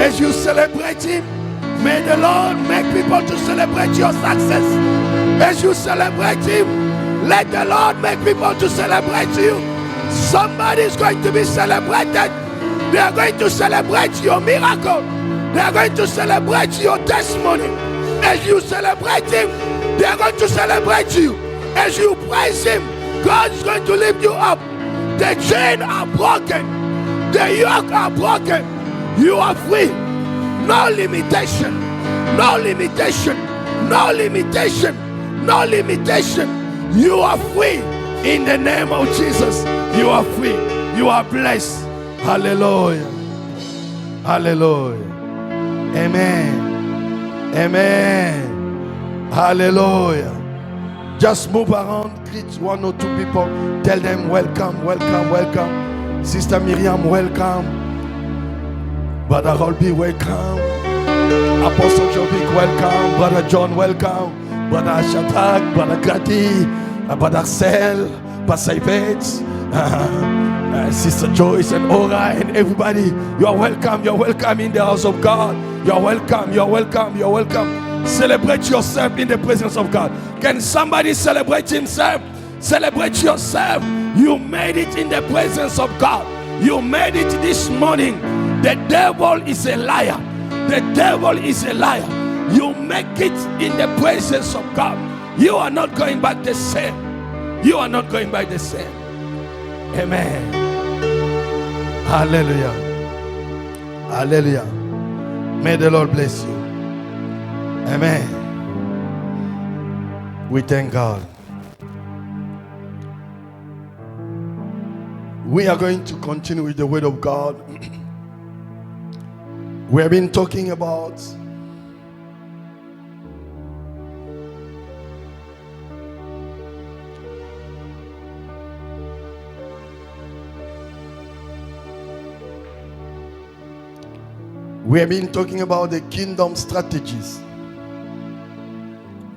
As you celebrate Him, may the Lord make people to celebrate your success. As you celebrate Him, let the Lord make people to celebrate you. Somebody is going to be celebrated. They are going to celebrate your miracle. They are going to celebrate your testimony. As you celebrate Him, they are going to celebrate you. As you praise Him, God is going to lift you up. The chains are broken. The yoke are broken. You are free. No limitation. No limitation. No limitation. No limitation. You are free. In the name of Jesus, you are free. You are blessed. Hallelujah. Hallelujah. Amen. Amen. Hallelujah. Just move around, greet one or two people, tell them welcome, welcome, welcome. Sister Miriam, welcome. Brother Rolby, welcome. Apostle Jovic, welcome. Brother John, welcome. Brother Shadrach, Brother Grady, Brother Sel, Pastor Yvette, Sister Joyce and Ora and everybody. You are welcome. You are welcome in the house of God. You are welcome. You are welcome. You are welcome. Celebrate yourself in the presence of God. Can somebody celebrate himself? Celebrate yourself. You made it in the presence of God. You made it this morning. The devil is a liar. The devil is a liar. You make it in the presence of God. You are not going back the same. You are not going back the same. Amen. Hallelujah. Hallelujah. May the Lord bless you. Amen. We thank God. We are going to continue with the word of God. We have been talking about the kingdom strategies.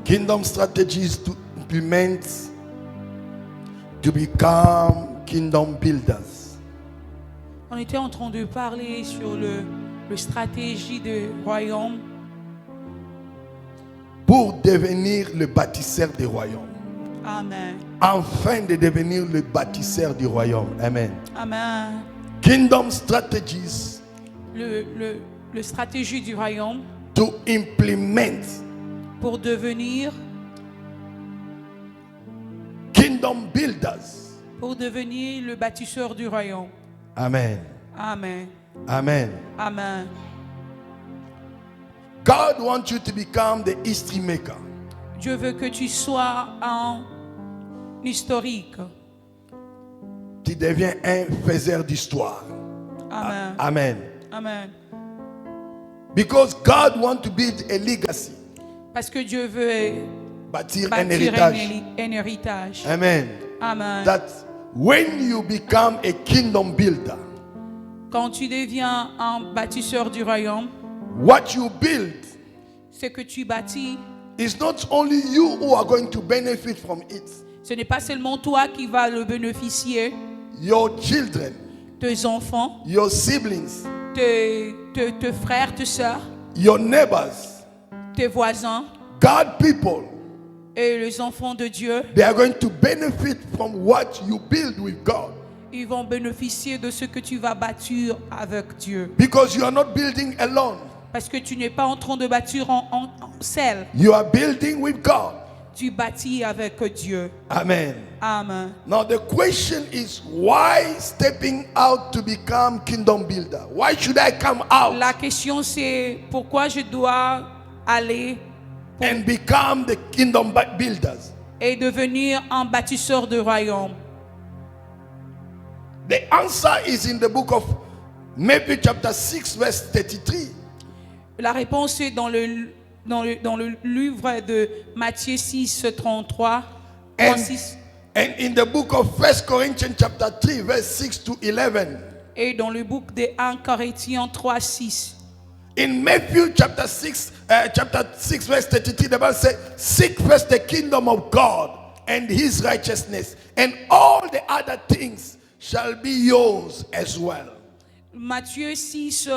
Kingdom strategies to implement, to become kingdom builders. On était en train de parler sur le stratégie de royaume pour devenir le bâtisseur du royaume. Amen. Afin de devenir le bâtisseur du royaume. Amen. Amen. Kingdom strategies. Le stratégie du royaume. To implement. Pour devenir kingdom builders. Pour devenir le bâtisseur du royaume. Amen. Amen. Amen. Amen. God wants you to become the history maker. Dieu veut que tu sois un historique. Tu deviens un faiseur d'histoire. Amen. Amen. Amen. Because God wants to build a legacy. Parce que Dieu veut bâtir un héritage. Un héritage. Amen. Amen. That when you become a kingdom builder, quand tu deviens un bâtisseur du royaume, what you build, ce que tu bâtis, is not only you who are going to benefit from it. Ce n'est pas seulement toi qui vas le bénéficier. Your children, tes enfants, your siblings, tes frères, tes sœurs, your neighbors, tes voisins, God people, et les enfants de Dieu, they are going to benefit from what you build with God. Ils vont bénéficier de ce que tu vas bâtir avec Dieu. Because you are not building alone. Parce que tu n'es pas en train de bâtir en seul. You are building with God. Tu bâtis avec Dieu. Amen. Amen. Now the question is, why stepping out to become kingdom builder? Why should I come out? La question c'est pourquoi je dois aller and become the kingdom builders? Et devenir un bâtisseur de royaume. The answer is in the book of Matthew chapter 6 verse 33. La réponse est dans le livre de Matthieu 6 33. And in the book of 1 Corinthians chapter 3 verse 6 to 11. Et dans le book de 1 Corinthiens 3 6. In Matthew chapter 6 verse 33, the Bible says, seek first the kingdom of God and his righteousness, and all the other things shall be yours as well. Matthieu 6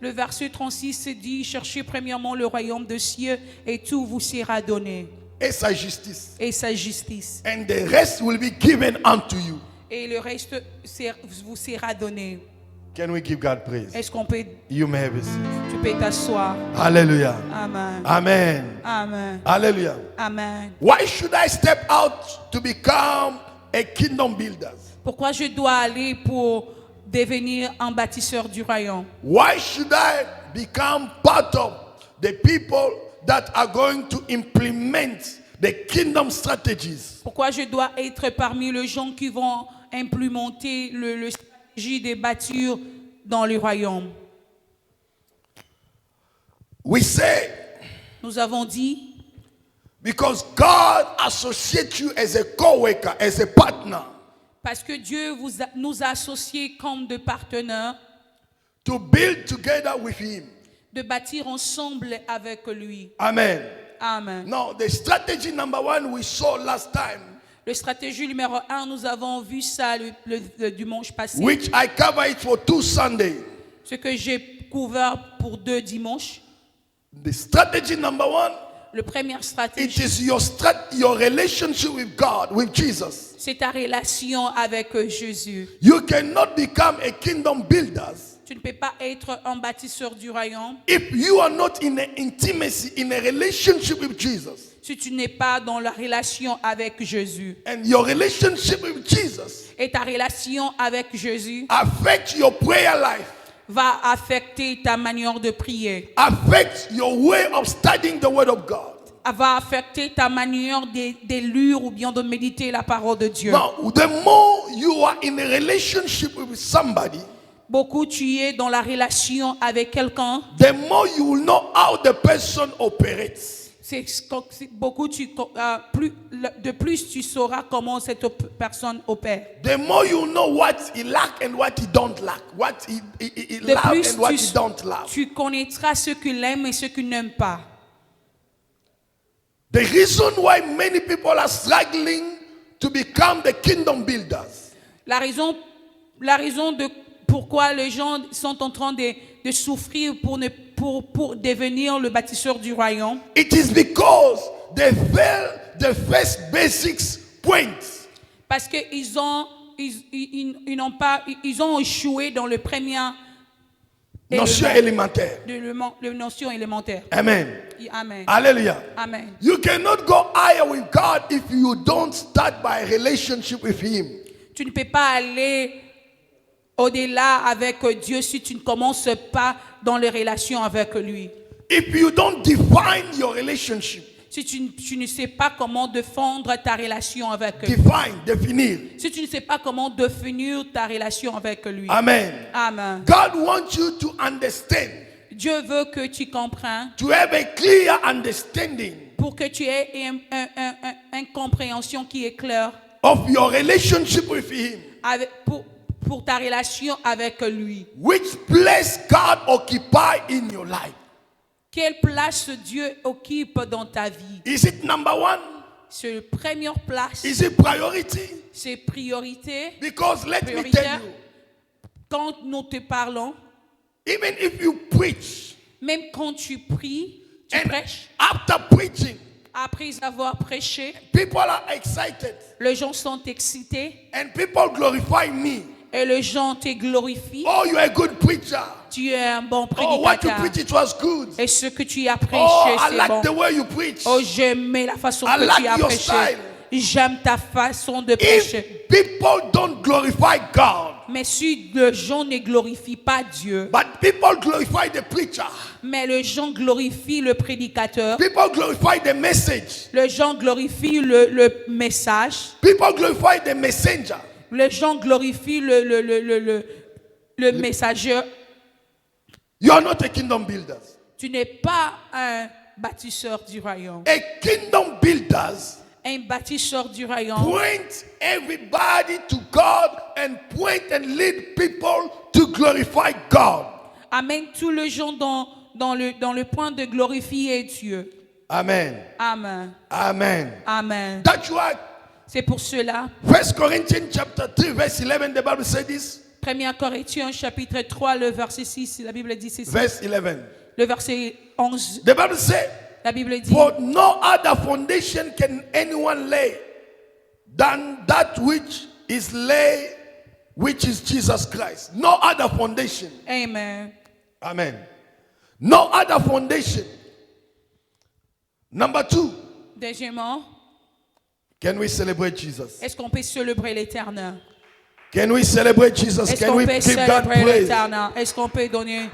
Le verset 36 dit, cherchez premièrement le royaume des cieux et tout vous sera donné. Et sa justice. Et sa justice. And the rest will be given unto you. Et le reste vous sera donné. Can we give God praise? Est-ce qu'on peut, You may have a seat. tu peux t'asseoir? Hallelujah. Amen. Amen. Amen. Hallelujah. Amen. Why should I step out to become a kingdom builder? Pourquoi je dois aller pour devenir un bâtisseur du royaume? Why should I become part of the people that are going to implement the kingdom strategies? Pourquoi je dois être parmi les gens qui vont implémenter le stratégie des bâtures dans le royaume? We say, Nous avons dit, because God associates you as a co-worker, as a partner, parce que Dieu nous a associés comme de partenaires, to build together with Him. de bâtir ensemble avec lui. Amen. Amen. Now, the strategy number one we saw last time, Le stratégie numéro 1, nous avons vu ça le dimanche passé. which I cover it for 2 Sundays. Ce que j'ai couvert pour 2 dimanches. The strategy number one, Le premier it stratégie, is your relationship with God, with Jesus. c'est ta relation avec Jésus. You cannot become a kingdom builder Tu ne peux pas être un bâtisseur du royaume if you are not in an intimacy, in a relationship with Jesus. si tu n'es pas dans la relation avec Jésus. And your relationship with Jesus Et ta relation avec Jésus affects your prayer life, va affecter ta manière de prier, affects your way of studying the Word of God. va affecter ta manière de lire ou bien de méditer la parole de Dieu. Now, the more you are in a relationship with somebody, Beaucoup tu es dans la relation avec quelqu'un, the more you will know how the person operates. beaucoup de plus tu sauras comment cette personne opère. The more you know what he lack and what he don't lack, what he De love plus and what he don't love. tu connaîtras ce qu'il aime et ce qu'il n'aime pas. The reason why many people are struggling to become the kingdom builders La raison de pourquoi les gens sont en train de souffrir pour devenir le bâtisseur du royaume, it is because they fail the first basics points. parce qu'ils ont échoué dans le premier Notion élémentaire. le notion élémentaire. Amen. Amen. Hallelujah. Amen. You cannot go higher with God if you don't start by a relationship with Him. Tu ne peux pas aller au-delà avec Dieu si tu ne commences pas dans les relations avec lui. If you don't define your relationship, Si tu ne sais pas comment défendre ta relation avec lui. définir. Si tu ne sais pas comment définir ta relation avec lui. Amen. Amen. God wants you to understand, Dieu veut que tu comprennes to have a clear understanding pour que tu aies une compréhension qui est claire of your relationship with Him. pour ta relation avec lui. Which place God occupy in your life? Quelle place Dieu occupe dans ta vie? Is it number one? C'est la première place. Is it priority? C'est priorité. Because let me Prioritaire. tell you, Quand nous te parlons, even if you preach, même quand tu pries, tu and prêches, after preaching, après avoir prêché, people are excited les gens sont excités and people glorify me. et les gens te glorifient. Oh, you're a good preacher. Tu es un bon Oh, what you prédicateur. preach, it was good. Et ce que tu as prêché, Oh, I c'est like bon. the way you preach. Oh, j'aime la façon I que like tu as your prêché. style. J'aime ta façon de prêcher. If people don't glorify God, Mais si les gens ne glorifient pas Dieu, but people glorify the preacher, mais les gens glorifient le prédicateur, people glorify the message, les gens glorifient le message, people glorify the messenger, les gens glorifient le messager, you are not a kingdom builder. tu n'es pas un bâtisseur du royaume. A kingdom builders Un bâtisseur du royaume point everybody to God and point and lead people to glorify God. amène tous les gens dans le point de glorifier Dieu. Amen. Amen. Amen. Amen. That's why C'est pour cela, 1 Corinthians chapter 3 verse 11, the Bible says this. 1 Corinthiens chapitre 3, le verset 6, la Bible dit ceci. Verse 11. Le verset 11, The Bible says, la Bible dit, for no other foundation can anyone lay than that which is laid, which is Jesus Christ. No other foundation. Amen. Amen. No other foundation. Number 2, Deuxièmement, can we celebrate Jesus? est-ce qu'on peut célébrer l'Éternel? Can we celebrate Jesus? Est-ce Can qu'on we peut give God célébrer praise? l'Éternel? Est-ce qu'on peut donner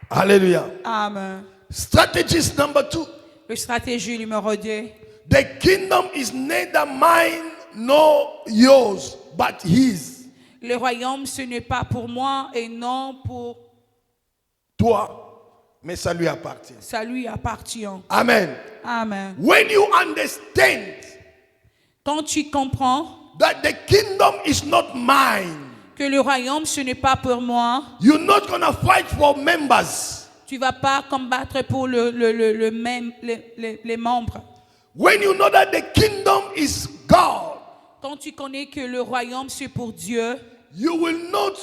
Hallelujah. Amen? Strategist number 2. Le stratégie numéro 2. The kingdom is neither mine nor yours, but his. Le royaume, ce n'est pas pour moi et non pour... Toi, mais ça lui appartient. Ça lui appartient. Amen. Amen. When you understand Quand tu comprends that the kingdom is not mine, que le royaume, ce n'est pas pour moi, you're not going to fight for members. tu ne vas pas combattre pour les membres. When you know that the kingdom is God, Quand tu connais que le royaume, c'est pour Dieu, you will not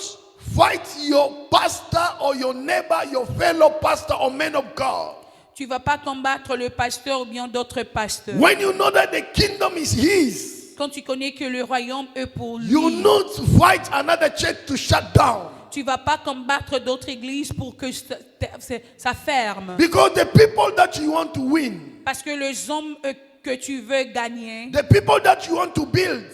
fight your pastor or your neighbor, your fellow pastor or man of God. tu ne vas pas combattre le pasteur ou bien d'autres pasteurs. When you know that the kingdom is his, Quand tu connais que le royaume est pour lui, you will not fight another church to shut down. tu ne vas pas combattre d'autres églises pour que ça ferme. Because the people that you want to win, Parce que les hommes que tu veux gagner, the people that you want to build,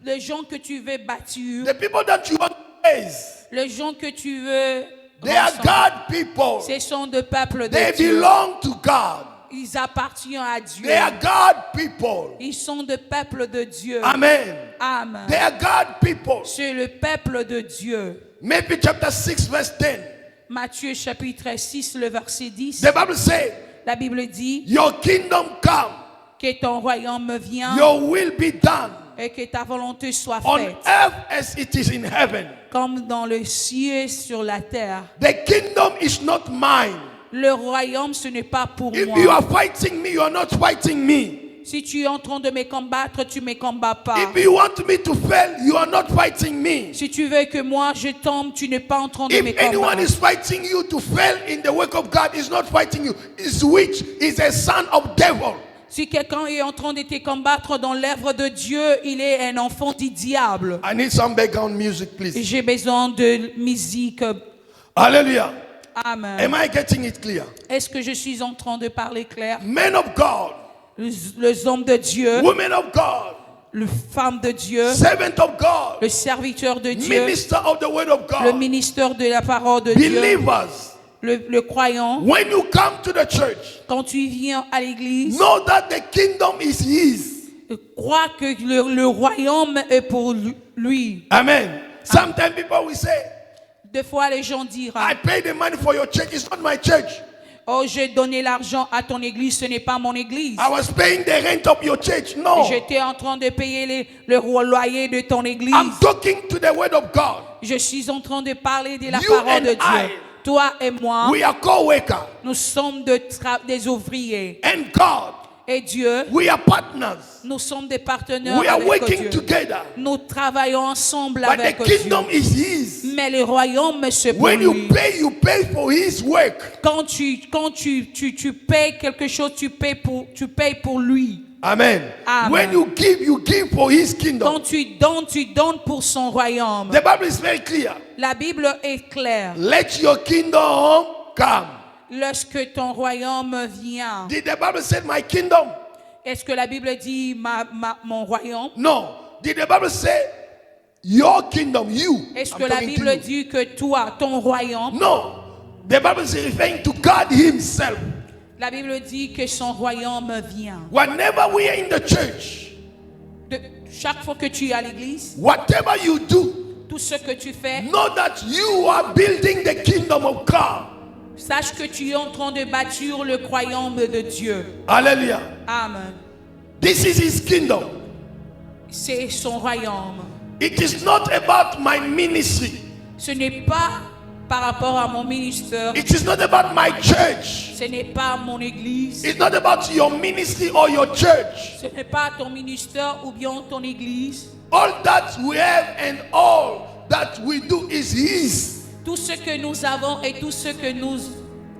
les gens que tu veux bâtir, the people that you want to raise, les gens que tu veux they are rassembler, God people. ce sont des peuples They de Dieu. belong to God. Ils appartiennent à Dieu. They are God people. Ils sont des peuples de Dieu. Amen. Amen. They are God people. C'est le peuple de Dieu. Matthew chapter 6 verse 10. Matthieu chapitre 6, le verset 10. The Bible says, La Bible dit your kingdom come, que ton royaume vienne your will be done et que ta volonté soit on faite earth as it is in heaven. comme dans le ciel sur la terre. The kingdom is not mine. Le royaume, ce n'est pas pour If moi. you are fighting me, you are not fighting me. Si tu es en train de me combattre, tu ne me combats pas. If you want me to fail, you are not fighting me. Si tu veux que moi je tombe, tu n'es pas en train de me If anyone combattre. is fighting you to fail in the work of God, is not fighting you. Is witch, is a son of devil. Si quelqu'un est en train de te combattre dans l'œuvre de Dieu, il est un enfant du diable. I need some background music, please. J'ai besoin de musique. Hallelujah. Amen. Am I getting it clear? Est-ce que je suis en train de parler clair? Men of God, Les hommes de Dieu, women of God, les femmes de Dieu, servant of God, le serviteur de Dieu, minister of the word of le God, ministère de la parole de Dieu, believers. le croyant. When you come to the church, Quand tu viens à l'église, know that the kingdom is his. crois que le royaume est pour lui. Amen. Sometimes people will say, Des fois, les gens diront, I pay the money for your church, it's not my church. oh, j'ai donné l'argent à ton église, ce n'est pas mon église. I was paying the rent of your church. No. J'étais en train de payer le loyer de ton église. I'm talking to the word of God. Je suis en train de parler de la You parole and de Dieu. I, Toi et moi, we are co-workers. nous sommes des ouvriers. And God, Et Dieu, we are partners. nous sommes des partenaires We are avec working Dieu. together. Nous travaillons ensemble But avec the Dieu. kingdom is his. Mais le royaume, c'est pour When lui. you pay for his work. Quand tu payes quelque chose, tu payes pour lui. Amen. Amen. When you give for his kingdom. Quand tu donnes pour son royaume. The Bible is very clear. La Bible est claire. Let your kingdom come. Lorsque ton royaume vient, Did the Bible say my kingdom? est-ce que la Bible dit mon royaume? No. Did the Bible say your kingdom, you? Est-ce I'm que la talking to Bible you. dit que toi, ton royaume? No. The Bible is referring to God himself. La Bible dit que son royaume vient. Whenever we are in the church, Chaque fois que tu es à l'église, whatever you do, tout ce que tu fais, know that you are building the kingdom of God. sache que tu es en train de bâtir le royaume de Dieu. Hallelujah. Amen. This is his kingdom. C'est son royaume. It is not about my ministry. Ce n'est pas par rapport à mon ministère. It is not about my church. Ce n'est pas mon église. It's not about your ministry or your church. Ce n'est pas ton ministère ou bien ton église. All that we have and all that we do is His. Tout ce que nous avons et tout ce que nous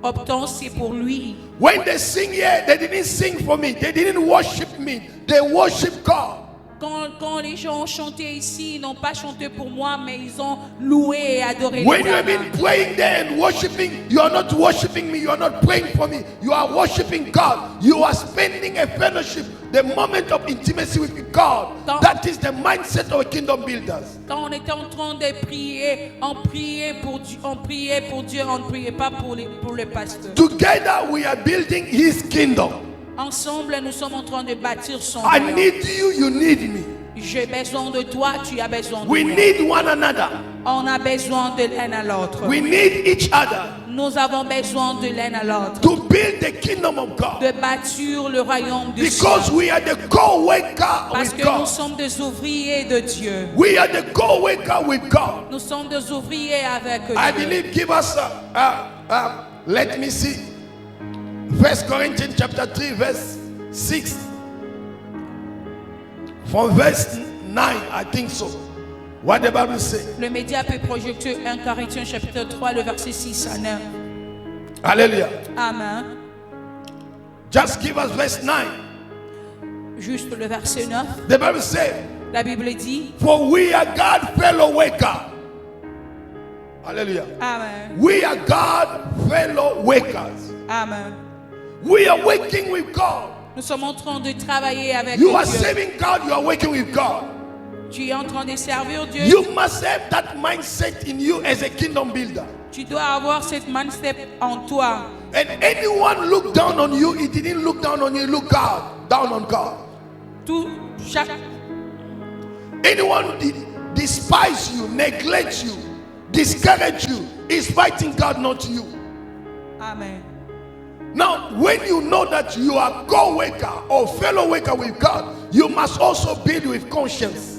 obtenons, c'est pour lui. When they sing here, they didn't sing for me. They didn't worship me. They worship God. Quand les gens ont chanté ici, ils n'ont pas chanté pour moi, mais ils ont loué et adoré When you have l'Éternel. been praying there and worshiping, you are not worshiping me, you are not praying for me, you are worshiping God. You are spending a fellowship, the moment of intimacy with God. That is the mindset of kingdom builders. Quand on était en train de prier, on priait pour Dieu, on ne priait pas pour le pasteur. Together we are building His kingdom. Ensemble, nous sommes en train de bâtir son I royaume. need you, you need me. J'ai besoin de toi, tu as besoin de We moi. need one another. On a besoin de l'un à l'autre. We need each other Nous avons besoin de l'un à l'autre. to build the kingdom of God. De bâtir le royaume de Because Dieu. we are the co-worker Parce with que nous God. sommes des ouvriers de Dieu. We are the co-worker with God. Nous sommes des ouvriers avec I Dieu. believe, give us let me see. 1 Corinthians chapter 3 verse 6. From verse 9, I think so. What the Bible says. Le média peut projeter 1 Corinthiens chapitre 3, le verset 6 à 9. Hallelujah. Amen. Just give us verse 9. Juste le verset 9. The Bible says, La Bible dit, for we are God's fellow worker. Hallelujah. Amen. We are God's fellow workers. Amen. We are working with God. Nous sommes en train de travailler avec You are Dieu. serving God, you are working with God. Tu es en train de servir Dieu. You must have that mindset in you as a kingdom builder. Tu dois avoir cette mindset en toi. And anyone look down on you, he didn't look down on you, look God, down on God. Anyone despise you, neglect you, discourage you, is fighting God, not you. Amen. Now, when you know that you are co-worker or fellow worker with God, you must also build with conscience.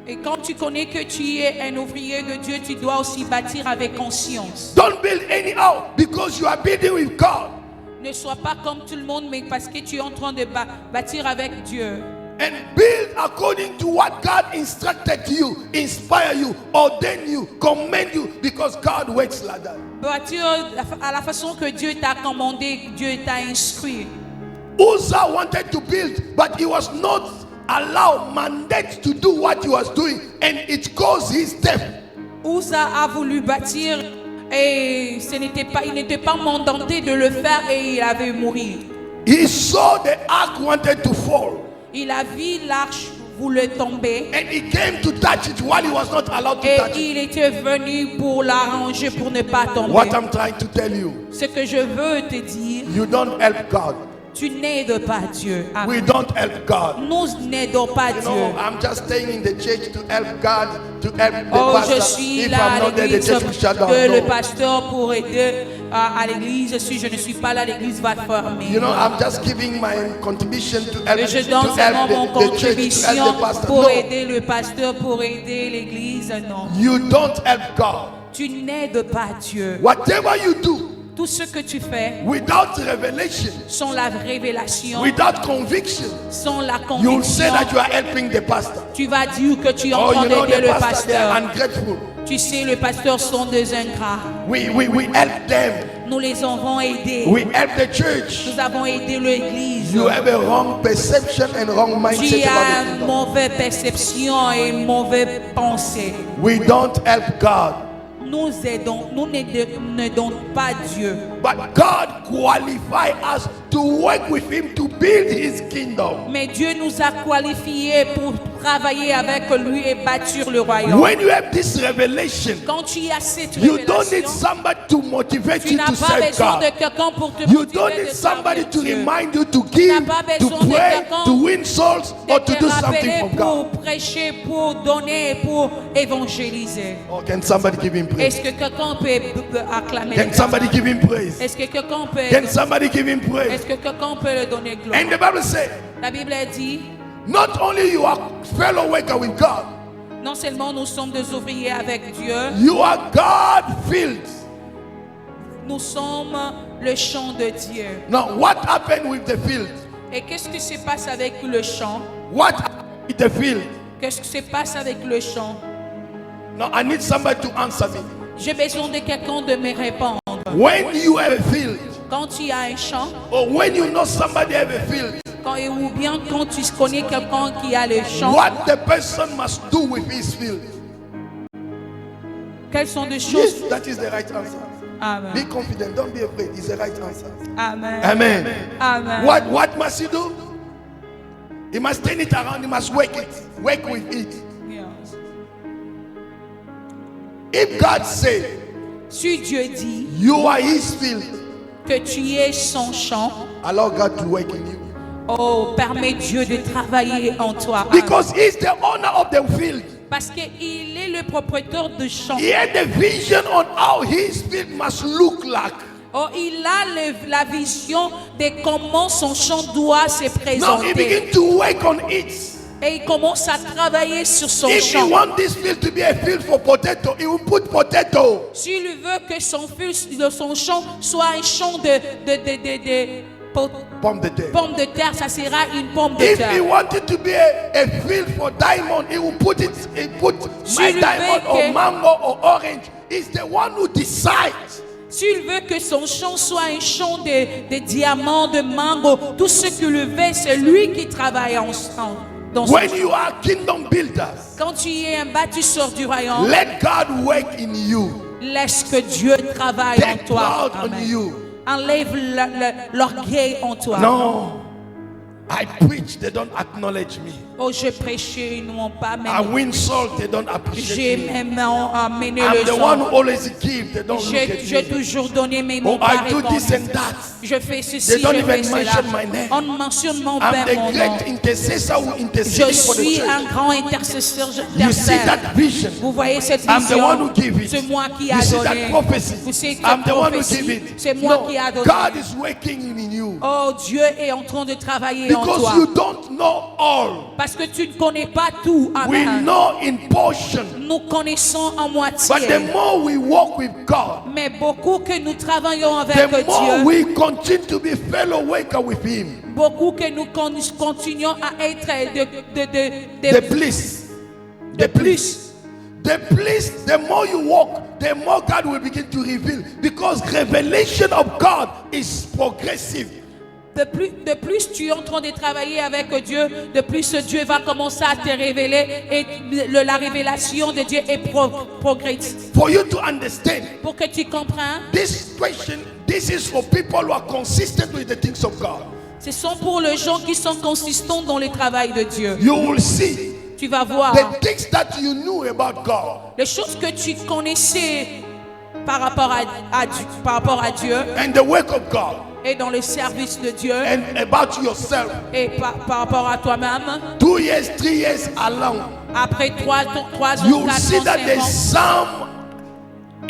Et quand tu connais que tu es un ouvrier de Dieu, tu dois aussi bâtir avec conscience. Don't build anyhow because you are building with God. Ne sois pas comme tout le monde, mais parce que tu es en train de bâtir avec Dieu. And build according to what God instructed you, inspire you, ordain you, commend you, because God works like that. Bâtir à la façon que Dieu t'a commandé, Dieu t'a instruit. Uzzah wanted to build, but he was not allowed, mandate to do what he was doing, and it caused his death. Uzzah a voulu bâtir et il n'était pas mandaté de le faire et il avait mourir. He saw the ark wanted to fall. Il a vu l'arche voulait tomber And he came to touch it while he was not allowed to et touch it. il était venu pour l'arranger pour ne pas tomber. What I'm trying to tell you, Ce que je veux te dire, you don't help God. tu n'aides pas Dieu. Amen. We don't help God. Nous n'aidons pas You Dieu. know, I'm just staying in the church to help God, to help the Oh, je pastor. suis If là I'm à not there, the l'église church will shut down. que le No. pasteur pour aider à l'église. Si je ne suis pas là, l'église va fermer. You know, I'm just giving my contribution to help, Et je to donne seulement mon help the church, to contribution help the pastor. pour No, aider le pasteur, pour aider l'église. Non. you don't help God. Tu n'aides pas Dieu. Whatever you do, Tout ce que tu fais without revelation, sans la révélation, without conviction, sans la you will say conviction, that you are helping the pastor. tu vas dire que tu es en Oh, train you know d'aider the le pastor, they are pasteur. ungrateful. Tu sais, les pasteurs sont des ingrats. We help them. Nous les avons aidés. We help the church. Nous avons aidé l'église. You have a wrong perception and wrong Tu mindset as about une it. mauvaise perception et une mauvaise pensée. We don't help God. Nous n'aidons pas Dieu. But God qualified us to work with Him to build His kingdom. Mais Dieu nous a qualifiés pour travailler avec lui et bâtir le royaume. When you have this revelation, Quand tu as cette you don't need révélation, somebody to motivate tu you n'as to pas serve besoin de God. quelqu'un pour te You motiver don't de need servir somebody to Dieu. remind you to give, n'as pas to besoin de pray, quelqu'un to win souls, de or to te do something rappeler for pour God. prêcher, pour donner, pour évangéliser. Or can somebody give Him praise? Est-ce que quelqu'un peut acclamer? Can somebody give Him praise? Est-ce que quelqu'un peut Can somebody give Him praise? Est-ce que quelqu'un peut le donner gloire? And the Bible says, La Bible dit, not only you are fellow worker with God, non seulement nous sommes des ouvriers avec Dieu, you are God filled. nous sommes le champ de Dieu. Now, what happened with the field? Et qu'est-ce qui se passe avec le champ? What happened with the field? Qu'est-ce qui se passe avec le champ? Now I need somebody to answer me. J'ai besoin de quelqu'un de me répondre. When you have a field, Quand tu as un champ, or when you know somebody have a field, ou bien quand tu connais quelqu'un qui a le champ, what the person must do with his field? quelles sont les choses? Yes, that is the right answer. Amen. Be confident, don't be afraid. It's the right answer. Amen. Amen. Amen. What must he do? He must turn it around, he must work with it. Yes. If God said Si Dieu dit you are his field, que tu es son champ, allow God to work in you. oh, permets Dieu de travailler en toi. Because he's the owner of the field. Parce qu'il est le propriétaire du champ. He had the vision on how his field must look like. Oh, il a la vision de comment son champ doit se Now he présenter. begins to work on it. Et il commence à travailler sur son If he champ. wants this field to be a field for potato, he will put potato. S'il veut que son champ soit un champ de Pomme de terre. pommes de terre, ça sera une pomme de If he terre. wanted to be a field for diamond, he will put it. He put my lui diamond veut or que- mango or orange. He's the one who decides. S'il veut que son champ soit un champ de diamants, de mango, tout ce qu'il veut, c'est lui qui travaille dans son When champ. you are kingdom builders, Quand tu es un bâtisseur du royaume, let God work in you. laisse que Dieu travaille en Take toi. proud on Amen. you. Enlève l'orgueil en toi. No, I preach. They don't acknowledge me. Oh, je prêchais, ils n'ont pas I même. win souls. They don't J'ai appreciate me. même amené I'm le the one who sang. always give. They don't look J'ai at me. toujours donné mes Oh, mots par I do this réponse. and that. Je fais ceci, They don't je fais even cela. mention my name. On mentionne mon I'm Père, the mon nom. great intercessor who Je intercedes for the suis church. un grand intercesseur. You see that vision? Vous voyez cette I'm the one who vision? give it. C'est moi qui You a see donné. that prophecy? Vous savez I'm cette the one who prophétie? give it. C'est moi No, qui a donné. God is working in you. Oh, Dieu est en train de travailler en Because toi. you don't know all. Parce que tu ne connais pas tout. We Amen. know in portion. Nous connaissons en But moitié. the more we walk with God, Mais beaucoup que nous travaillons avec the more Dieu, we continue to be fellow worker with Him. beaucoup que nous continuons à être The bliss. The bliss. The bliss, the more you walk, the more God will begin to reveal. Because revelation of God is progressive. de plus tu es en train de travailler avec Dieu, de plus Dieu va commencer à te révéler et la révélation de Dieu est progressive. For you to understand, Pour que tu comprennes, this question, this is for people who are consistent with the things of God. ce sont pour les gens qui sont consistants dans le travail de Dieu. You will see Tu vas voir the things that you knew about God les choses que tu connaissais par rapport à Dieu and the work of God et dans le service de Dieu and about yourself. et par rapport à toi-même. 2 years, 3 years alone, Après 3 ans, you will 4 see ans, that 5 there's ans, some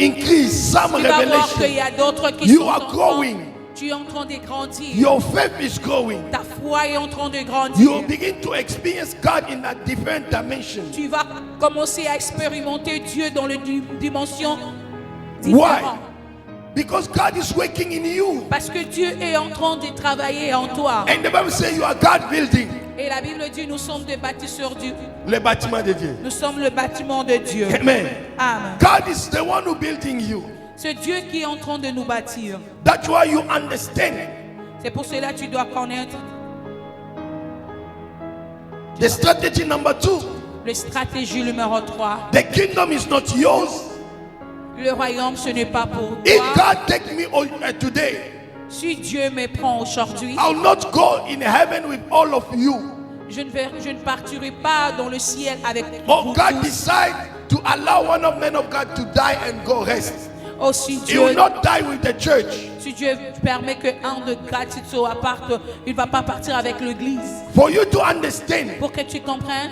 increase, some tu vas voir qu'il y revelation. a d'autres qui You sont are en train, growing. tu es en train de grandir. Your faith is growing. Ta foi est en train de You grandir. begin to experience God in a different dimension. Tu vas commencer à expérimenter Dieu dans une dimension Why? différente. Because God is working in you. Parce que Dieu est en train de travailler en toi. And the Bible says you are God building. Et la Bible dit nous sommes des bâtisseurs du. Le bâtiment de Dieu. Nous sommes le bâtiment de Dieu. Amen. Amen. God is the one who building you. C'est Dieu qui est en train de nous bâtir. That's why you understand C'est pour cela que tu dois connaître the strategy number 2. la stratégie numéro 3. The kingdom is not yours. Le royaume, ce n'est pas pour If toi. God take me today, Si Dieu me prend aujourd'hui, I'll not go in heaven with all of you. je ne partirai pas dans le ciel avec Or vous God tous. decide to allow one of men of God to die and go rest. Oh, si He will Dieu, not die with the church. si Dieu permet que un de gratitude parte, il ne va pas partir avec l'église. For you to understand, Pour que tu comprennes,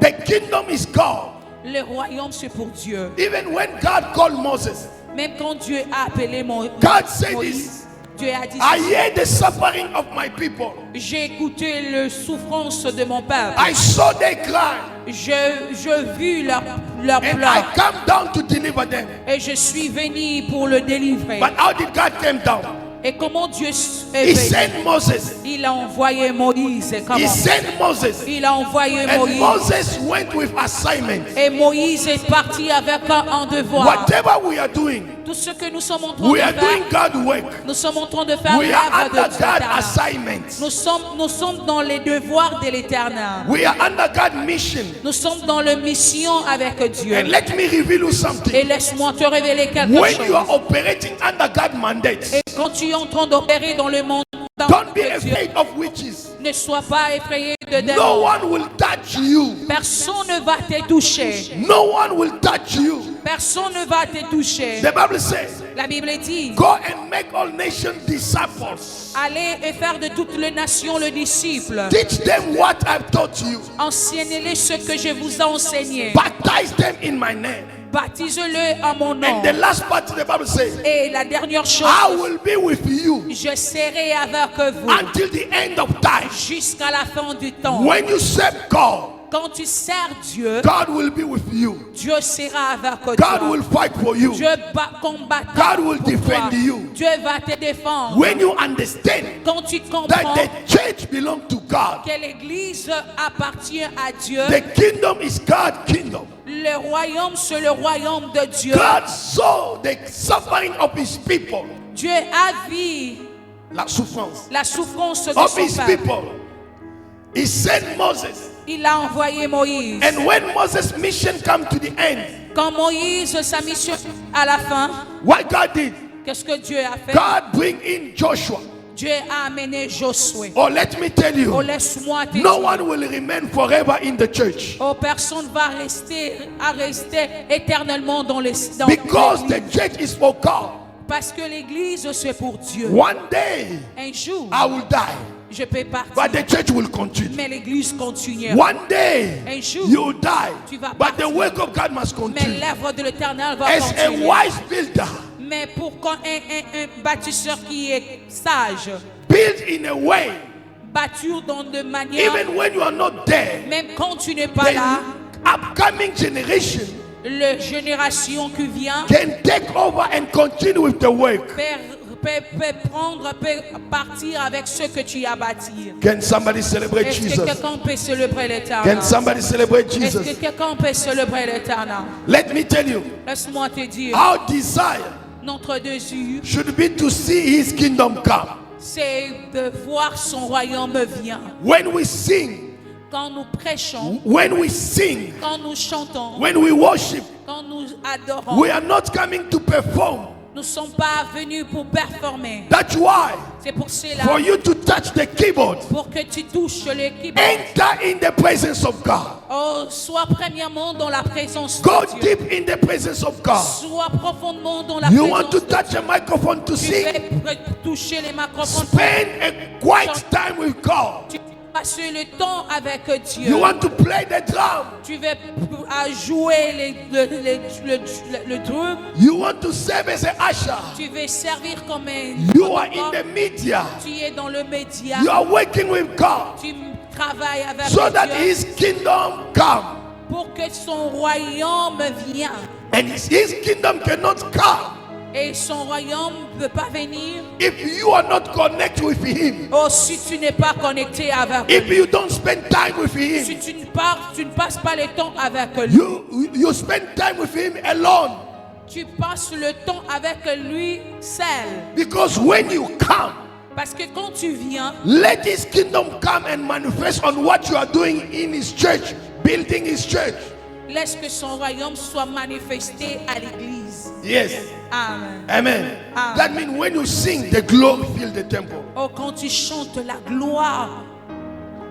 the kingdom is God. le royaume c'est pour Dieu. Even when God called Moses, Même quand Dieu a appelé God said Moïse, this. Dieu a dit, I hear the suffering of my people. j'ai écouté la souffrance de mon peuple. I saw they cry. Je vis leur And I pleurs. come down to deliver them. Et je suis venu pour le délivrer. But how did God come down? Et comment Dieu est He venu? sent Moses. Il a envoyé Moïse. He Comment? sent Moses. Il a envoyé And Moïse. Moses went with assignment. Et Moïse est parti avec un devoir. Whatever we are doing, Tout ce que nous sommes en train we de are doing faire, God's work. nous sommes en train de faire We are l'œuvre de under Dieu. God's assignment. Nous sommes dans les devoirs de l'Éternel. We are under God's mission. Nous sommes dans la mission avec Dieu. And let me reveal you Et something. laisse-moi te révéler quelque When you chose. are operating under God's mandate, Et quand tu es en train d'opérer dans le monde don't be de Dieu, afraid of witches. ne sois pas effrayé de No démons. one will touch you. Personne ne va te toucher. No one will touch you. Personne ne va te toucher. The Bible says, La Bible dit, go and make all nations disciples. allez et faire de toutes les nations le disciple. Teach them what I've taught you. Enseignez-les ce que je vous ai enseigné. Baptize them in my name. Baptise-le en mon nom. And the last part of the Bible says, Et la dernière chose, I will be with you je serai avec vous until the end of time. jusqu'à la fin du temps. When you serve God, Quand tu sers Dieu, God will be with you. Dieu sera avec God toi. will fight for you. Dieu combattra God will pour toi. defend you. Dieu va te défendre. When you understand Quand tu that comprends the church belongs to God, que l'Église appartient à Dieu, the kingdom is God's kingdom. le royaume c'est le royaume de Dieu. God saw the suffering of his people, Dieu a vu la souffrance la souffrance de of son his peuple. people. He sent Moses. Il a envoyé Moïse. And when Moses' mission come to the end, Quand Moïse, sa mission à la fin, what God did, qu'est-ce que Dieu a fait? God bring in Joshua. Dieu a amené Josué. Oh, let me tell Oh, you, laisse-moi te no dire. one will remain forever in the church. Oh, personne va rester éternellement dans Because the l'église. church is for God. Parce que l'église, c'est pour Dieu. One day, Un jour, I will die, je peux but partir, the church will continue. mais l'église continuera. One day, Un jour, you will die, tu vas but the partir. work of God must Mais continue. l'œuvre de l'Éternel va As a continuer. wise builder, Mais pour un bâtisseur qui est sage, build in a way, bâtir dans de manière, even when you are not there, même quand tu n'es pas là, the upcoming generation la génération qui vient can take over and continue with the work. peut partir avec ce que tu as bâti. Can somebody celebrate Est-ce que Jesus? quelqu'un peut célébrer l'Éternel? Can somebody celebrate Est-ce que Jesus? quelqu'un peut célébrer l'Éternel? Let me tell you, Laisse-moi te dire, our desire notre désir, should be to see his kingdom come. c'est de voir son royaume venir. When we sing, Quand nous prêchons, when we sing, quand nous chantons, when we worship, quand nous adorons, we are not coming to perform. nous ne sommes pas venus pour performer. That's why, C'est pour cela, for you to touch the keyboard, pour que tu touches l'équipe. enter in the presence of God. Oh, sois premièrement dans la présence Go de Dieu. deep in the presence of God. Sois profondément dans la You présence want to de touch a microphone to Tu sing? veux toucher les microphones. Spend a quiet time with God. Tu passes le temps avec Dieu. You want to play the drum. Tu veux jouer le drum. You want to serve as an usher. Tu veux servir comme un You are in the media. Tu es dans le média. You are working with God Tu travailles avec so that Dieu his kingdom come. pour que son royaume vienne. And his kingdom cannot come Et son royaume ne peut pas venir. if you are not connected with him. Oh, si tu n'es pas connecté avec If lui. you don't spend time with Si him, tu ne passes pas le temps avec lui. you spend time with him alone. Tu passes le temps avec lui seul. Because when you come, Parce que quand tu viens, let his kingdom come and manifest on what you are doing in his church, building his church. laisse que son royaume soit manifesté à l'église. Yes. Amen. Amen. Amen. That means when you sing, the glory fill the temple. Oh, quand tu chantes, la gloire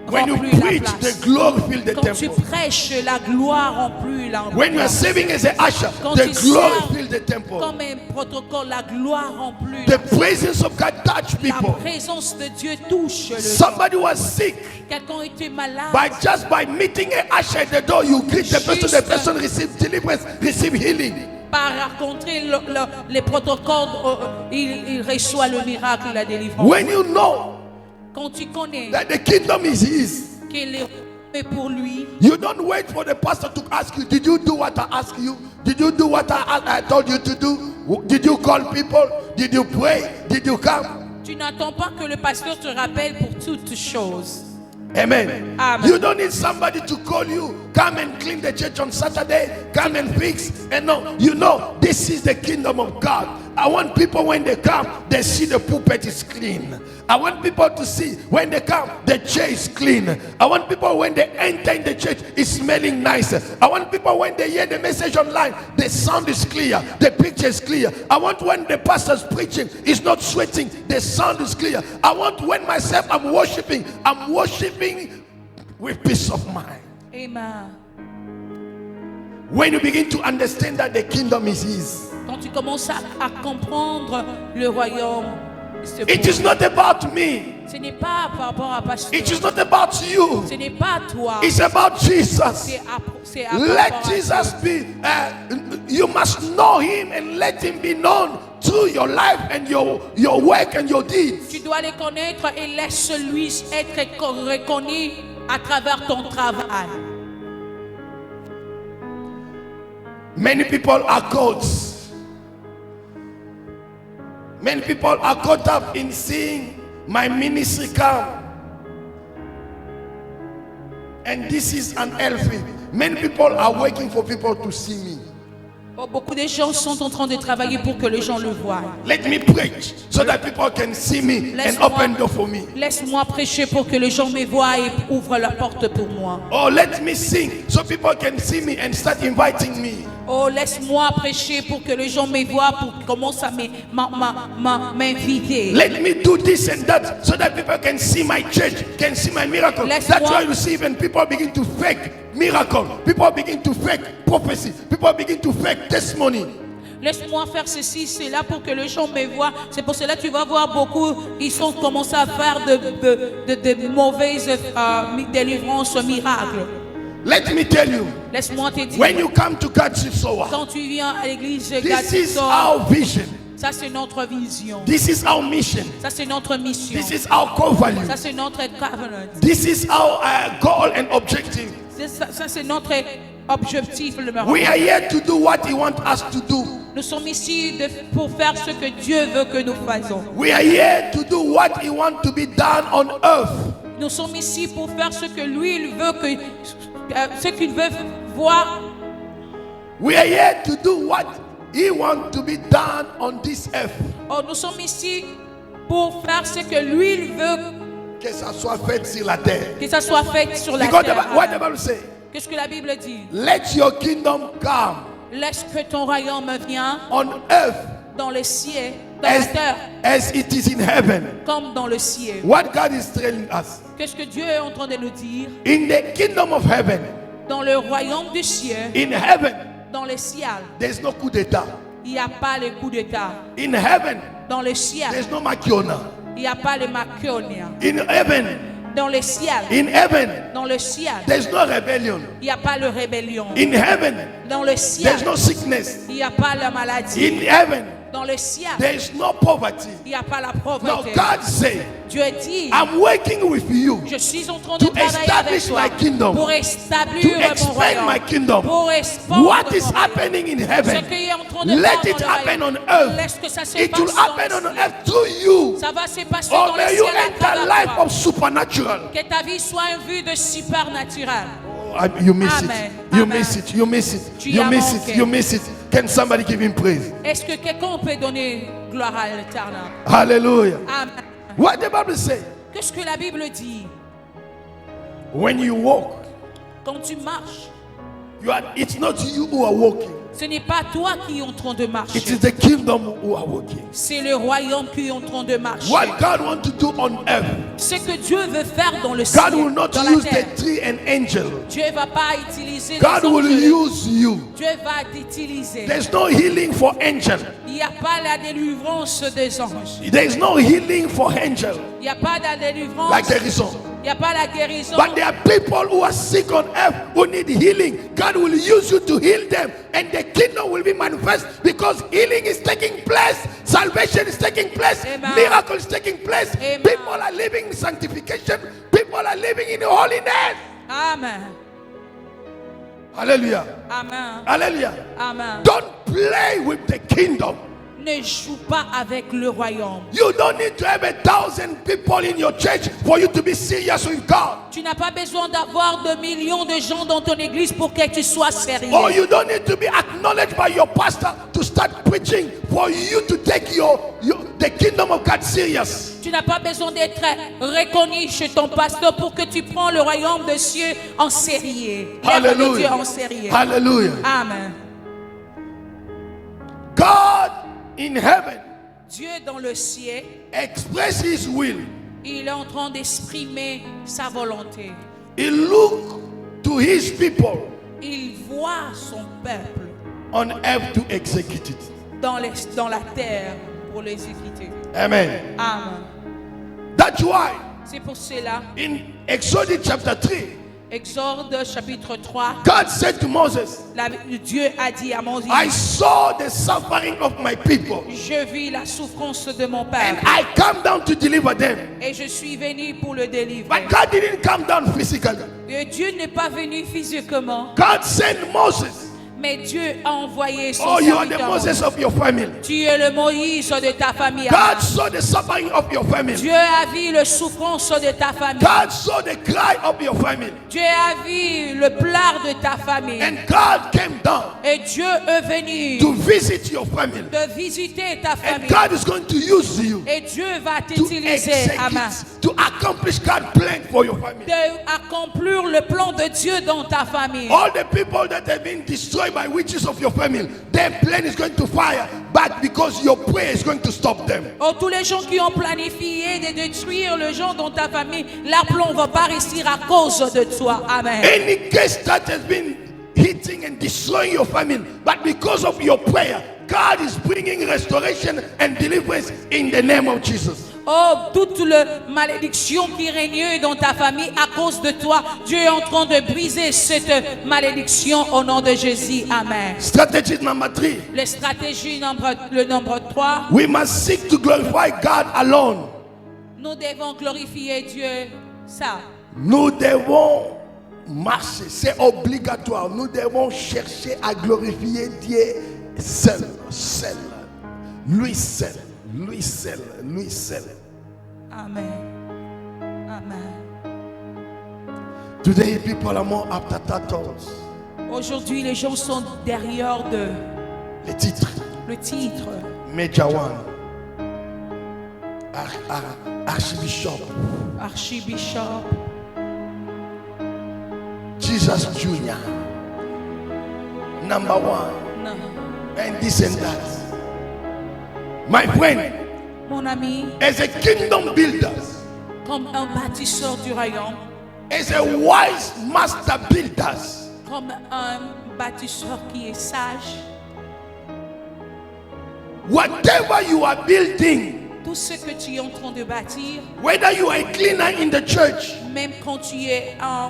When you remplit la preach, place. the glory fill the Quand tu temple. prêches, la gloire remplit la When you are serving as an usher, Quand the tu glory sers fill the temple. comme un protocole, la gloire remplit The la presence of God touch La people. présence de Dieu touche le Somebody was sick. Quelqu'un était malade. By meeting an usher at the door, you greet the person. The person receives deliverance, receive healing. Par rencontrer les protocoles, il reçoit le miracle, la délivrance. When you know Quand tu connais that the kingdom is his, qu'il est fait pour lui, you don't wait for the pastor to ask you, did you do what I asked you? Did you do what I told you to do? Did you call people? Did you pray? Did you come? Tu n'attends pas que le pasteur te rappelle pour toutes choses. Amen. Amen. You don't need somebody to call you, come and clean the church on Saturday, come and fix. And no, you know, this is the kingdom of God. I want people when they come, they see the pulpit is clean. I want people to see when they come, the chair is clean. I want people when they enter in the church, it's smelling nice. I want people when they hear the message online, the sound is clear, the picture is clear. I want when the pastor's preaching, he's not sweating, the sound is clear. I want when myself I'm worshiping with peace of mind. Amen. When you begin to understand that the kingdom is his. Quand tu commences à comprendre le royaume, It is not about me. ce n'est pas par rapport à pasteur. It is not about you. Ce n'est pas toi. It's about Jesus. C'est à Let rapport à Jesus Dieu. be. You must know him and let him be known through your life and your work and your deeds. Tu dois les connaître et laisse-lui être reconnu à travers ton travail. Many people are caught. Many people are caught up in seeing my ministry come. And this is unhealthy. Many people are waiting for people to see me. Oh, beaucoup de gens sont en train de travailler pour que les gens le voient. Let me preach so that people can see me and open door for me. Laisse-moi prêcher pour que les gens me voient et ouvrent la porte pour moi. Oh, let me sing so people can see me and start inviting me. Oh, laisse-moi prêcher pour que les gens me voient, pour qu'ils commencent à m'inviter. Let me do this and that so that people can see my church, can see my miracle. That's why you see even people begin to fake miracle. People begin to fake prophecy. People begin to fake testimony. Laisse-moi faire ceci, c'est là pour que les gens me voient. C'est pour cela que tu vas voir beaucoup, ils sont commencés à faire de mauvaises délivrances, miracles. Let me tell you, Laisse-moi te dire, when you come to God Soa, quand tu viens à l'église this is Gatsoa, our vision. ça c'est notre vision. This is our mission. Ça c'est notre mission. This is our core value. Ça c'est notre covenant. This is our goal and objective. Ça c'est notre objectif numéro We un. are here to do what He wants us to do. Nous sommes ici pour faire ce que Dieu veut que nous fassions. We are here to do what He wants to be done on earth. Nous sommes ici pour faire ce que lui il veut que ce qu'il veut voir. We are here to do what He wants to be done on this earth. Oh, nous sommes ici pour faire ce que lui il veut Que ça soit fait sur la terre. que ça soit fait sur la Because terre. what the Bible say? Qu'est-ce que la Bible dit? Let your kingdom come Laisse que ton royaume vienne on earth dans le ciel, dans la terre, as it is in heaven. comme dans le ciel. What God is telling us, Qu'est-ce que Dieu est en train de nous dire? in the kingdom of heaven, Dans le royaume du ciel, in heaven, dans le ciel, there's no coup d'etat. il n'y a pas le coup d'État. In heaven, Dans le ciel, there's no Makiona. il n'y a pas le Maconia. In heaven, Dans le ciel, in le ciel, there's no rebellion. il n'y a pas de rébellion. In heaven, Dans le ciel, there's no sickness. il n'y a pas la maladie. In heaven, Dans le ciel, there's no poverty. il n'y a pas la Now pauvreté. God say, Dieu dit, I'm working with you je suis en train de to travailler avec establish toi my kingdom, pour to établir mon expand royaume, my kingdom. pour expandre What is mon royaume. happening in Ce heaven, qui est en train de let faire it dans le happen royaume, on earth. laisse que ça se It passe will dans happen le on ciel. earth through you. Ça va se passer Or dans le may ciel you à enter travers life toi. of supernatural. Que ta vie soit une vue de supernatural. You miss Amen. it. You Amen. miss it. You miss it. Tu You as miss manqué. it. You miss it. Can somebody give him praise? Est-ce que quelqu'un peut donner gloire à l'Éternel? Hallelujah. Amen. What the Bible say? Qu'est-ce que la Bible dit? When you walk, Quand tu marches, it's not you who are walking. ce n'est pas toi qui es en train de It marcher. is the kingdom who are walking. C'est le royaume qui est en train de marcher. What God wants to do on earth, Ce que Dieu veut faire dans le God ciel, will not dans la use terre. the tree and angel. Dieu ne va pas utiliser God les will anges. use you. Dieu va t'utiliser. There's no healing for angel. Il n'y a pas la délivrance des anges. There is no healing for angel Il n'y a pas la délivrance. like there is on. Il n'y a pas la guérison. But there are people who are sick on earth who need healing. God will use you to heal them, and the kingdom will be manifest because healing is taking place, salvation is taking place, Amen. miracle is taking place. Amen. People are living in sanctification, people are living in holiness. Amen. Hallelujah. Amen. Hallelujah. Amen. Don't play with the kingdom. ne joue pas avec le royaume. You don't need to have 1,000 people in your church for you to be serious with God. Tu n'as pas besoin d'avoir 2 millions de gens dans ton église pour que tu sois sérieux. Or you don't need to be acknowledged by your pastor to start preaching for you to take the kingdom of God serious. Tu n'as pas besoin d'être reconnu chez ton pasteur pour que tu prends le royaume de Dieu en sérieux. L'œuvre de Dieu en sérieux. Hallelujah. Amen. God in heaven Dieu dans le ciel, express his will. il est en train d'exprimer sa volonté. He look to his people Il voit son peuple on earth to execute it. dans la terre pour l'exécuter. Amen. Amen. That's why C'est pour cela, in Exodus chapter 3, Exode chapitre 3, God said to Moses, Dieu a dit à Moïse, I saw the suffering of my people je vis la souffrance de mon and peuple I come down to deliver them. et je suis venu pour le délivrer. But God didn't come down physically. Et Dieu n'est pas venu physiquement, God sent Moses. mais Dieu a envoyé son Oh, you are the serviteur. Moses of your family. Tu es le Moïse de ta famille. God saw the suffering of your family. Dieu a vu la souffrance de ta famille. God saw the cry of your family. Dieu a vu le pleur de ta famille. And God came down Et Dieu est venu to visit your family. de visiter ta And famille. God is going to use you Et Dieu va to t'utiliser, amen, execute, to accomplish God's plan for your family. d'accomplir le plan de Dieu dans ta famille. All the people that have been destroyed by witches of your family, their plan is going to fire back because your prayer is going to stop them. Oh, tous les gens qui ont planifié de détruire les gens dans ta famille, leur plan ne va pas réussir à cause de toi. Amen. Any case that has been hitting and destroying your family, but because of your prayer, God is bringing restoration and deliverance in the name of Jesus. Oh, toute la malédiction qui régnait dans ta famille à cause de toi, Dieu est en train de briser cette malédiction au nom de Jésus. Amen. Strategy number 3. La stratégie le nombre 3, We must seek to glorify God alone. nous devons glorifier Dieu. Ça, Nous devons marcher, c'est obligatoire. Nous devons chercher à glorifier Dieu seul, seul. Lui seul, lui seul, lui seul. amen. Amen. Today people are more after titles. Aujourd'hui, les gens sont derrière Les titres. le titre. Major one. Archbishop. Archbishop, Jesus Jr. Number one. non. And this and that. My friend, Mon ami, as a kingdom builder, comme un bâtisseur du royaume, as a wise master builder, comme un bâtisseur qui est sage, whatever you are building, tout ce que tu es en train de bâtir, whether you are a cleaner in the church, même quand tu es un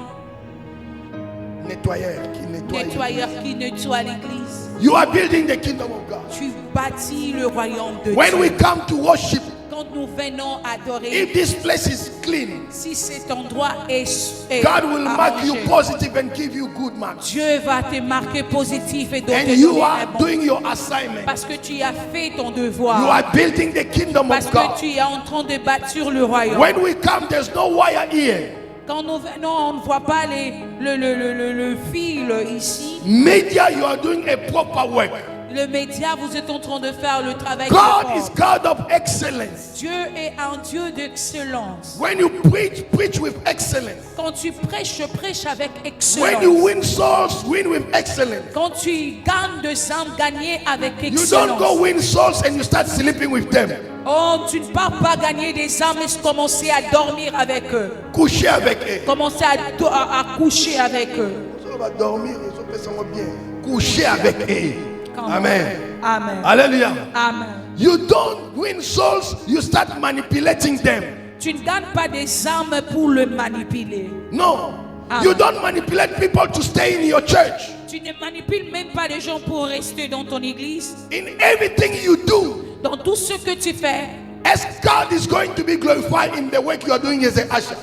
nettoyeur qui nettoie l'église, you are building the kingdom of God. tu bâtis le royaume de When Dieu. we come to worship, Quand nous venons adorer, if this place is clean, si cet endroit est God will mark you arrangé, positive and give you good marks. Dieu va te marquer positif et donc And te you donner un are bon, doing your assignment. parce que tu as fait ton You devoir, are building the kingdom parce of que God. tu es en train de bâtir le royaume. When we come, there's no wire here. Quand nous venons, on ne voit pas le fil ici. Media, you are doing a proper work. Le média, vous êtes en train de faire le travail. God is propre. God of excellence. Dieu est un Dieu d'excellence. When you preach, preach with excellence. Quand tu prêches, prêche avec When you excellence. win souls, win with excellence. Quand tu gagnes des âmes, gagner avec You excellence. don't go win souls and you start sleeping with them. Oh, tu ne pars pas gagner des âmes et commencer à dormir avec eux. Coucher avec eux. Commencer à coucher avec eux. On va dormir, ils ont fait ça bien. Coucher avec eux. Amen. Amen. Hallelujah. Amen. You don't win souls, you start manipulating them. Tu ne gagnes pas des âmes pour le manipuler. No. Amen. You don't manipulate people to stay in your church. Tu ne manipules même pas les gens pour rester dans ton église. In everything you do, Dans tout ce que tu fais, as God is going to be glorified in the work you are doing as an usher.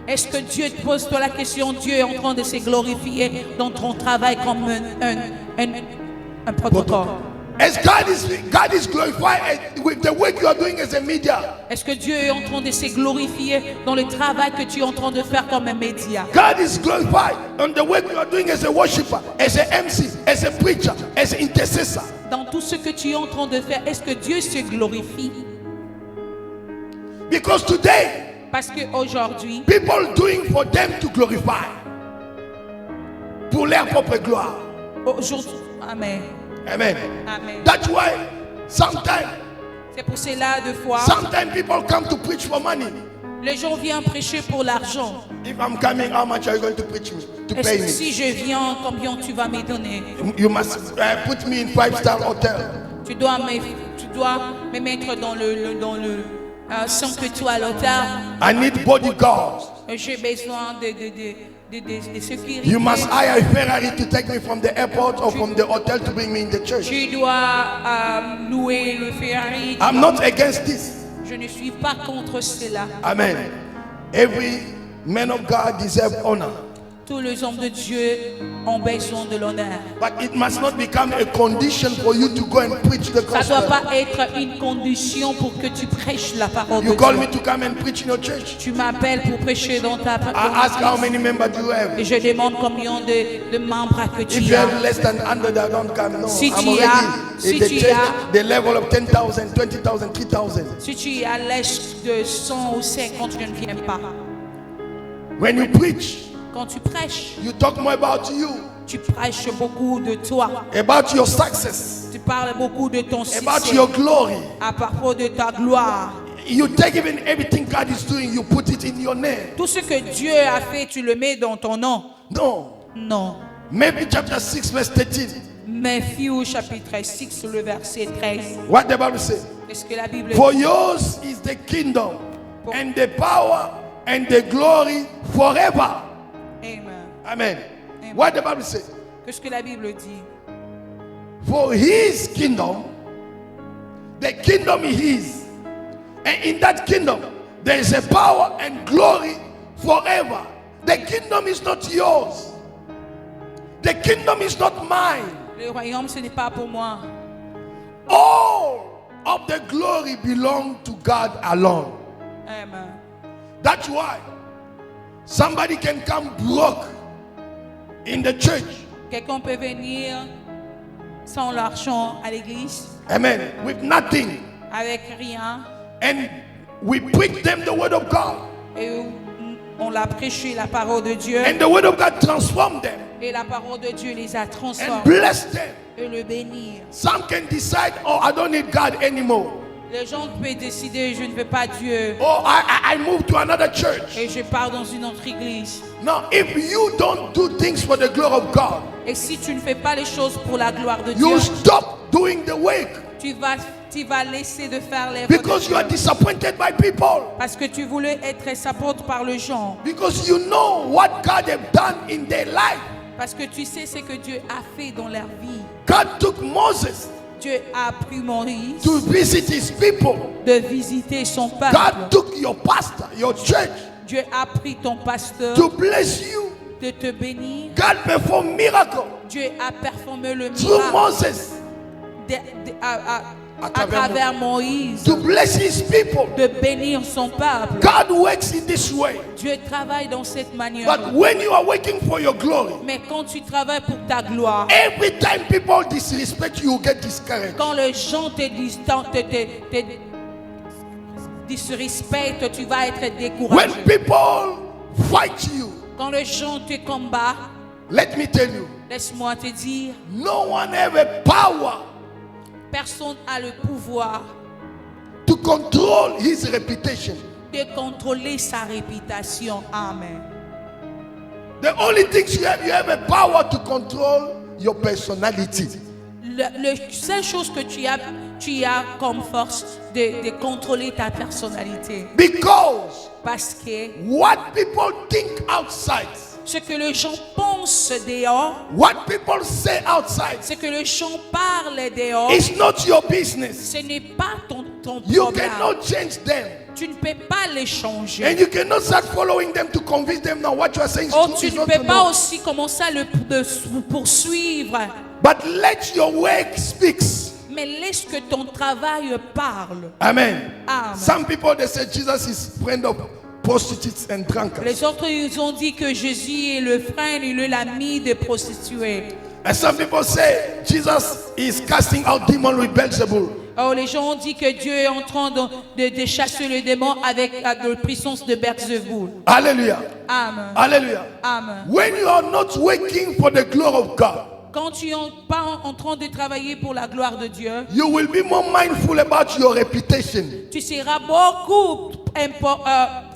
est-ce que Dieu te pose toi la question? Dieu est en train de se glorifier dans ton travail comme un protocole. As God is glorified with the work you are doing as a media. Est-ce que Dieu est en train de se glorifier dans le travail que tu es en train de faire comme un média? God is glorified on the work you are doing as a worshiper, as an MC, as a preacher, as an intercessor. Dans tout ce que tu es en train de faire, est-ce que Dieu se glorifie? Because today, Parce qu'aujourd'hui, people doing for them to glorify, pour leur propre gloire. Amen. Amen. Amen. That's why sometimes C'est pour cela, deux fois, people come to preach for money. les gens viennent prêcher pour l'argent. If I'm coming, how much are you going to preach me? To Est-ce pay que me? si je viens, combien tu vas me donner? You must put me in 5-star hotel. Tu dois me mettre dans le 5 étoiles hôtel. I need bodyguards. J'ai besoin de sécurité. You must hire a Ferrari to take me from the airport or from the hotel to bring me in the church. Tu dois louer le Ferrari. I'm not against this. Je ne suis pas contre cela. Amen. Every man of God deserves honor. Tous les hommes de Dieu ont besoin de l'honneur. But it must not become a condition for you to go and preach the Ça ne doit gospel. pas être une condition pour que tu prêches la parole You de call Dieu. me to come and preach in your church. Tu m'appelles pour prêcher dans ta I ask how église. many members do you have. Et je demande combien de membres que If tu you as. have less than 100, I don't come. No, Si I'm tu already as- in the si tu church, as- the level of 10,000, 20,000, 3,000. Si tu es à l'âge de 100 ou 50, je ne viens pas. When you preach, Quand tu prêches, you talk more about you, tu prêches beaucoup de toi. about your success, Tu parles beaucoup de ton about succès, your glory. à propos de ta gloire. You take even everything God is doing, you put it in your name. Tout ce que Dieu a fait, tu le mets dans ton nom. No. Non. Maybe chapter 6, verse 13. Matthieu chapitre 6, le verset 13. What the Bible says. Qu'est-ce que la Bible dit? For yours is the kingdom and the power and the glory forever. Amen. Amen. What the Bible says. Qu'est-ce que la Bible dit? For his kingdom, the kingdom is his. And in that kingdom, there is a power and glory forever. The kingdom is not yours. The kingdom is not mine. Le royaume, ce n'est pas pour moi. All of the glory belongs to God alone. Amen. That's why somebody can come broke in the church. Quelqu'un peut venir sans l'argent à l'église, Amen. With nothing. avec rien, And we preach them the word of God. et on l'a prêché la parole de Dieu, And the word of God transformed them et la parole de Dieu les a and transformés blessed them. et le bénir. Some can decide, oh, I don't need God anymore. Les gens peuvent décider, je ne veux pas Dieu, Oh, I move to another church. et je pars dans une autre église. Now, if you don't do things for the glory of God, Et si tu ne fais pas les choses pour la gloire de you Dieu, stop doing the work tu vas laisser de faire les because you are disappointed by people. parce que tu voulais être sapporté par les gens. Because you know what God has done in their life. Parce que tu sais ce que Dieu a fait dans leur vie. God took Moses Dieu a pris Moïse to visit his people. de visiter son peuple. God took your pastor, your church, Dieu a pris ton pasteur to bless you. de te bénir. God performed miracles Dieu a performé le through miracle Moses à travers Moïse to bless his people. de bénir son peuple. God works in this way. Dieu travaille dans cette manière. But when you are working for your glory, Mais quand tu travailles pour ta gloire, every time people disrespect you, you get discouraged. quand les gens te disrespectent, tu vas être When découragé. people fight you, Quand les gens te combattent, let me tell you, laisse-moi te dire, no one have a power personne n'a le pouvoir to control his reputation. de contrôler sa réputation. Amen. The only things you have a power to control your personality. La seule chose que tu as comme force de contrôler ta personnalité. Because Parce que what people think outside, ce que les gens pensent dehors, what people say outside, ce que les gens parlent dehors, is not your business. ce n'est pas ton You problème. cannot change them. Tu ne peux pas les changer. And you cannot start following them to convince them now what you are saying is Oh, true, tu is ne not peux true. pas No. aussi commencer à le poursuivre. But let your work speaks. Mais laisse que ton travail parle. Amen. Amen. Some people, they say Jesus is friend of prostitutes and drunkards. Les autres, ils ont dit que Jésus est le frère et l'ami des prostituées. And some people say Jesus is casting out demons with Beelzebul. Alors les gens ont dit que Dieu est en train de chasser le démon avec la puissance de Beelzebul. Hallelujah. Amen. Hallelujah. Amen. When you are not working for the glory of God, Quand tu n'es pas en train de travailler pour la gloire de Dieu, you will be more mindful about your reputation. tu seras beaucoup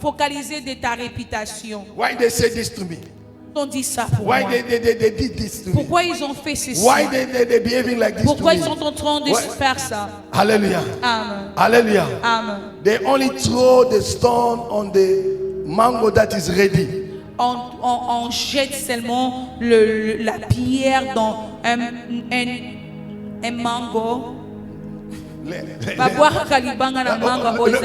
focalisé de ta réputation. Why they say this to me? On dit ça pour Why moi. they did this to me? Pourquoi ils ont fait ceci? Why they behaving like this Pourquoi to ils me? sont en train de faire ça? Hallelujah. Amen. Hallelujah. Amen. They only throw the stone on the mango that is ready. On jette seulement la pierre dans un mango.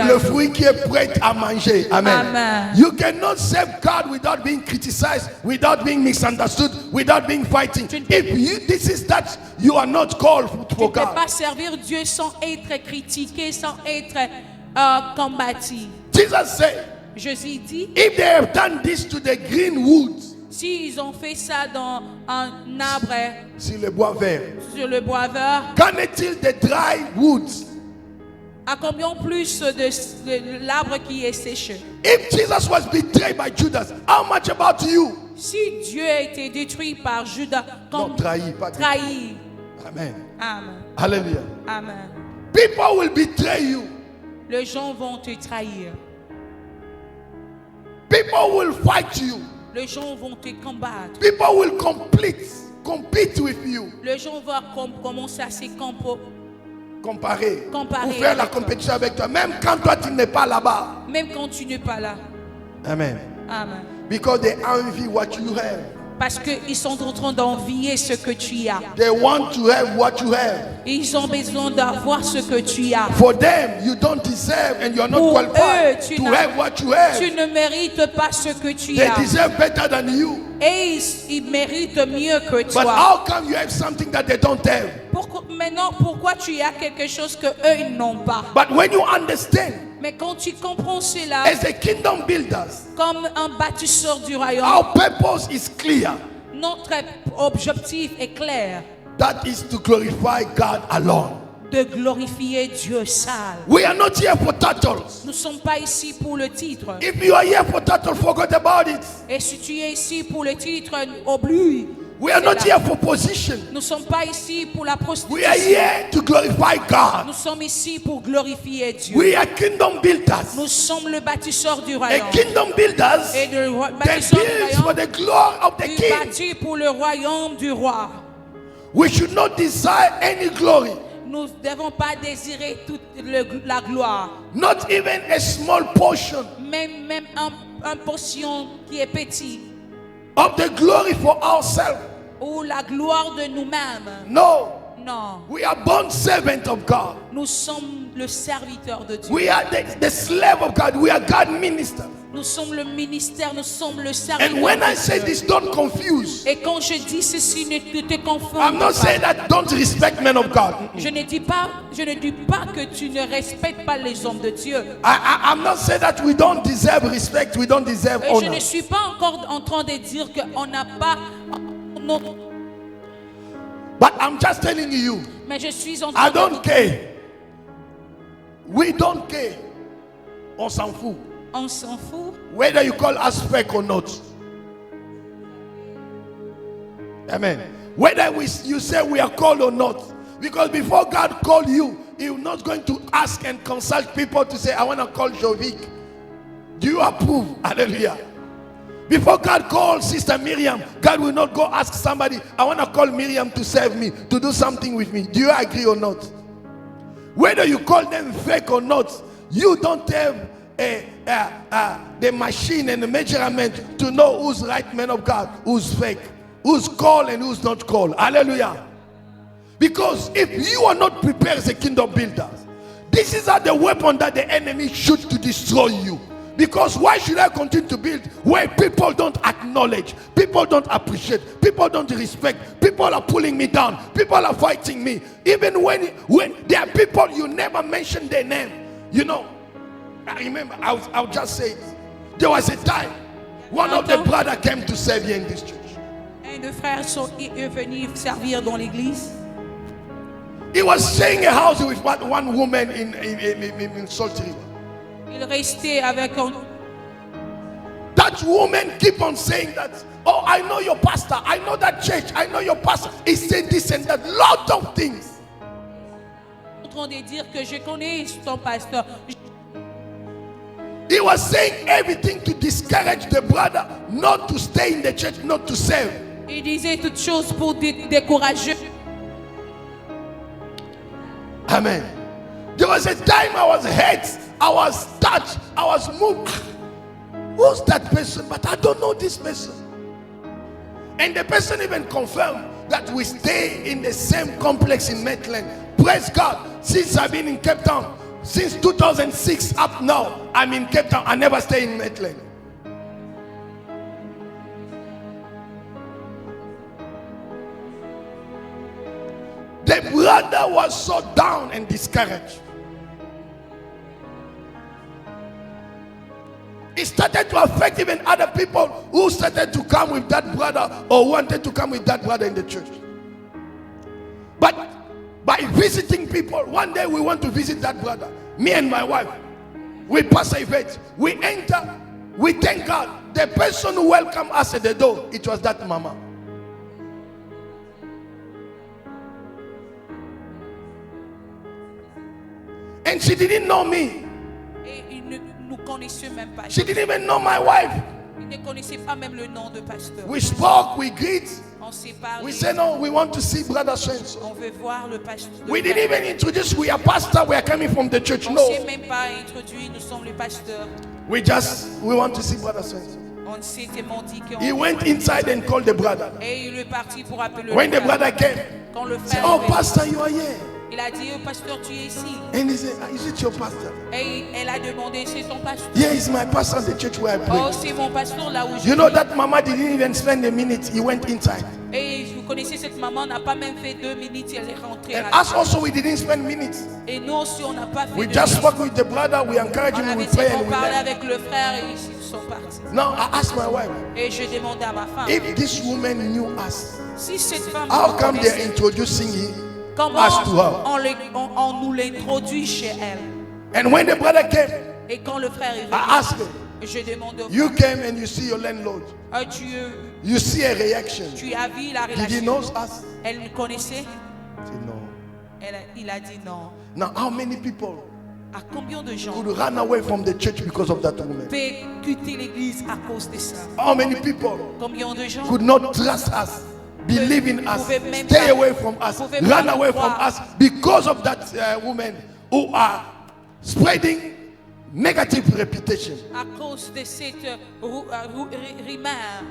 Le fruit qui est prêt à manger. Amen. Amen. You cannot serve God without being criticized, without being misunderstood, without being fighting. If this is that, you are not called for Tu ne peux God. pas servir Dieu sans être critiqué, sans être combattu. Jesus said, Jésus dit, if they have done this to the green woods, si ils ont fait ça dans un arbre, sur le bois vert, sur le bois vert, qu'en est-il des dry woods? à combien plus de l'arbre qui est séché? If Jesus was betrayed by Judas, how much about you? Si Dieu a été détruit par Judas, Non, comme trahi, pas trahi. Amen. Amen. Hallelujah. Amen. People will betray you. Les gens vont te trahir. People will fight you. Les gens vont te combattre. People will compete with you. Les gens vont commencer à se Comparer. Comparer Ou faire la avec toi. compétition avec toi. Même quand toi tu n'es pas là-bas. même quand tu n'es pas là. Amen. Amen. Because they envy what you have. Parce qu'ils sont en train d'envier ce que tu as. They want to have what you have. Ils ont besoin d'avoir ce que tu as. For them, you don't deserve and you're not Pour qualified eux, to have what you have. tu ne mérites pas ce que tu They as. deserve better than you. Et ils méritent mieux que But toi. how come you have something that they don't have? Maintenant, pourquoi tu as quelque chose que eux ils n'ont pas? But when you understand, Mais quand tu comprends cela, as a kingdom builders, comme un bâtisseur du royaume, our purpose is clear. notre objectif est clair, That is to glorify God alone. de glorifier Dieu seul. We are not here for titles. Nous ne sommes pas ici pour le titre. If you are here for titles, forget about it. Et si tu es ici pour le titre, oublie. We are not here for position. Nous ne sommes pas ici pour la We are prostitution. here to glorify God. Nous sommes ici pour glorifier Dieu. We are kingdom builders. Nous sommes le bâtisseur du A royaume. kingdom builders Et le that bâtisseur du builds for royaume the glory of the qui king. bâtit pour le royaume du roi. We should not desire any glory, Nous ne devons pas désirer toute la gloire. not even a small portion Même un portion qui est petit. of the glory for ourselves. Ou la gloire de nous-mêmes. No, Non. we are born servants of God. Nous sommes le serviteur de Dieu. We are the slave of God. We are God ministers. Nous sommes le ministère, nous sommes le serviteur. And when I de say Dieu. this, don't confuse. Et quand je dis ceci, ne te confonds I'm not pas. saying that don't respect men of God. Je ne dis pas que tu ne respectes pas les hommes de Dieu. I'm not saying that we don't deserve respect, we don't deserve Et je honor. ne suis pas encore en train de dire qu'on n'a pas. Non, But I'm just telling you, mais je suis en train I de don't care. We don't care. On s'en fout. On s'en fout. Whether you call us fake or not. Amen. Whether you say we are called or not. Because before God called you, He was not going to ask and consult people to say, I want to call Jovic. Do you approve? Hallelujah. Before God called Sister Miriam, God will not go ask somebody, I want to call Miriam to serve me, to do something with me. Do you agree or not? Whether you call them fake or not, you don't have the machine and the measurement to know who's right man of God, who's fake, who's called and who's not called. Hallelujah. Because if you are not prepared as a kingdom builder, this is how the weapon that the enemy shoots to destroy you. Because why should I continue to build where people don't acknowledge, people don't appreciate, people don't respect, people are pulling me down, people are fighting me. Even when there are people you never mention their name. You know, I remember, I'll just say it. There was a time, one of the brothers came to serve here in this church. Un de frères sont venus servir dans l'église. He was sharing a house with one woman in Salt River. Il restait avec un... That woman keep on saying that, oh, I know your pastor, I know that church, I know your pastor. He said this and that, lot of things. En train de dire que je connais ton pasteur. He was saying everything to discourage the brother not to stay in the church, not to serve. Il disait toutes choses pour décourager. Amen. There was a time I was hurt, I was touched, I was moved. Who's that person? But I don't know this person. And the person even confirmed that we stay in the same complex in Maitland. Praise God. Since I've been in Cape Town, since 2006 up now, I'm in Cape Town. I never stay in Maitland. The brother was so down and discouraged. It started to affect even other people who started to come with that brother or wanted to come with that brother in the church. But by visiting people, one day we want to visit that brother. Me and my wife, we pass a vet. We enter, we thank God. The person who welcomed us at the door, it was that mama. And she didn't know me. Et il ne nous connaissait même pas. She didn't even know my wife. Il ne connaissait pas même le nom de pasteur. We spoke, we greet. On s'est parlé. We said, no, we want to see brother so-and-so. On veut voir le pasteur. We didn't even introduce, we are pastor, we are coming from the church. On No. ne s'est même pas introduit, nous sommes les pasteurs. We want to see brother so-and-so. On s'était menti qu'on... He went inside and called the brother. Et il est parti pour appeler When le the frère. brother came, Quand le he said, frère oh, est venu, pastor, you are here. il a dit, oh, pasteur, tu es ici. And he said, is it your pastor? Et elle a demandé, c'est ton pasteur? Yeah, he's my pastor at the church where I Oh, pray. c'est mon pasteur là où je You know prie. that mama didn't even spend a minute. He went inside. Et vous connaissez cette maman, n'a pas même fait 2 minutes, elle est rentrée. And à us also, we didn't spend minutes. Et nous aussi, on n'a pas fait We 2 just minutes. spoke with the brother. We encouraged On him. We avait pray and seulement we parlé left. avec le frère et ils sont partis. Now I asked my wife, Et je demandais à ma femme, if this woman knew us, si cette femme how nous come they're connaissait, introducing comment us to her? on nous l'introduit chez elle? And when the brother came, Et quand le frère est venu, I asked him, je demande au you came and you see your landlord. frère, You see a reaction. tu as vu la Did he relation? know us? Elle me connaissait? I said, no. Il a dit non. Now, how many people À combien de gens could run away from the church because of that woman? peuvent quitter l'église à cause de ça? How many people Combien de gens could not trust us, believe in us, Pouvez même stay pas- away from us, pouvez run pas away from croire. us because of that woman who are spreading negative reputation? à cause de cette rumeur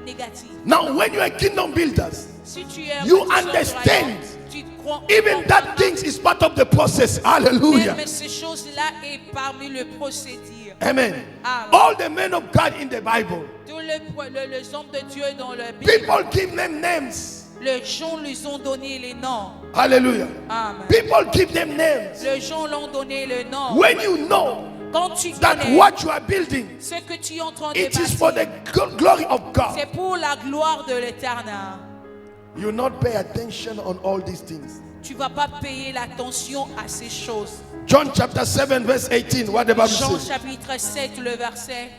négative? Now, when you are kingdom builders, Si tu es un You bâtisseur understand. croyant, tu crois- even that things is part of the process. Hallelujah. Mais ces choses-là est parmi le procédure. Amen. Amen. All the men of God in the Bible, Tous les hommes de Dieu dans la Bible, people give them names. les gens lui ont donné les noms. Hallelujah. Amen. People give them names. Les gens l'ont donné le nom. When you know Quand tu that connais what you are building, ce que tu es en train de it is for bâtir, the glory of God, c'est pour la gloire de l'Éternel. you not pay attention on all these things. Tu ne vas pas payer l'attention à ces choses. John chapter 7 verse 18, what the Bible Jean says. chapitre 7, le verset.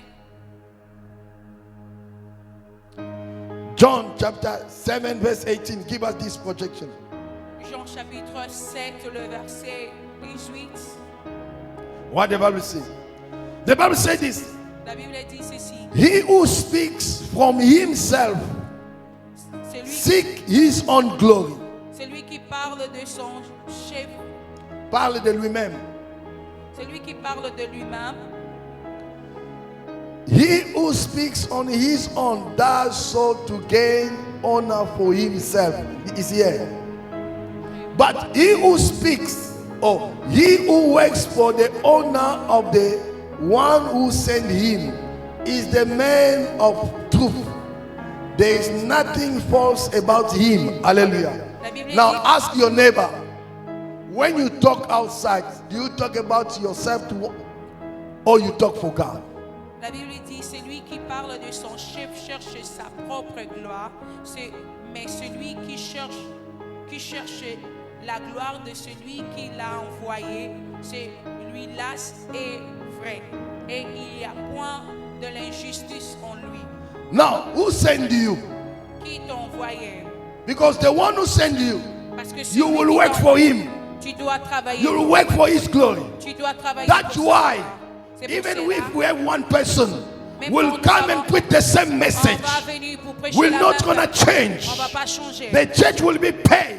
John chapter 7 verse 18, give us this projection. Jean chapitre 7, le verset 18. What the Bible says. The Bible says this. La Bible dit ceci. He who speaks from himself seek his own glory. C'est lui qui parle de son chef. Parle de lui-même. C'est lui qui parle de lui-même. He who speaks on his own does so to gain honor for himself. He is here. But he who speaks, or he who works for the honor of the one who sent him is the man of truth. There is nothing false about him. Hallelujah. Now ask your neighbor, when you talk outside, do you talk about yourself or you talk for God? La Bible dit, celui qui parle de son chef cherche sa propre gloire, mais celui qui cherche la gloire de celui qui l'a envoyé, c'est lui lasse et vrai. Et il n'y a point de l'injustice en lui. Now, who sent you? Qui t'a envoyé? Because the one who sent you, Parce que you will work for him. Tu dois travailler. You will work for his glory. Tu dois travailler. That's why, pour even cela, if we have one person même will quand come nous and preach the same on message, va venir pour prêcher we're la not même gonna parole. change. On va pas changer. The church will be paid.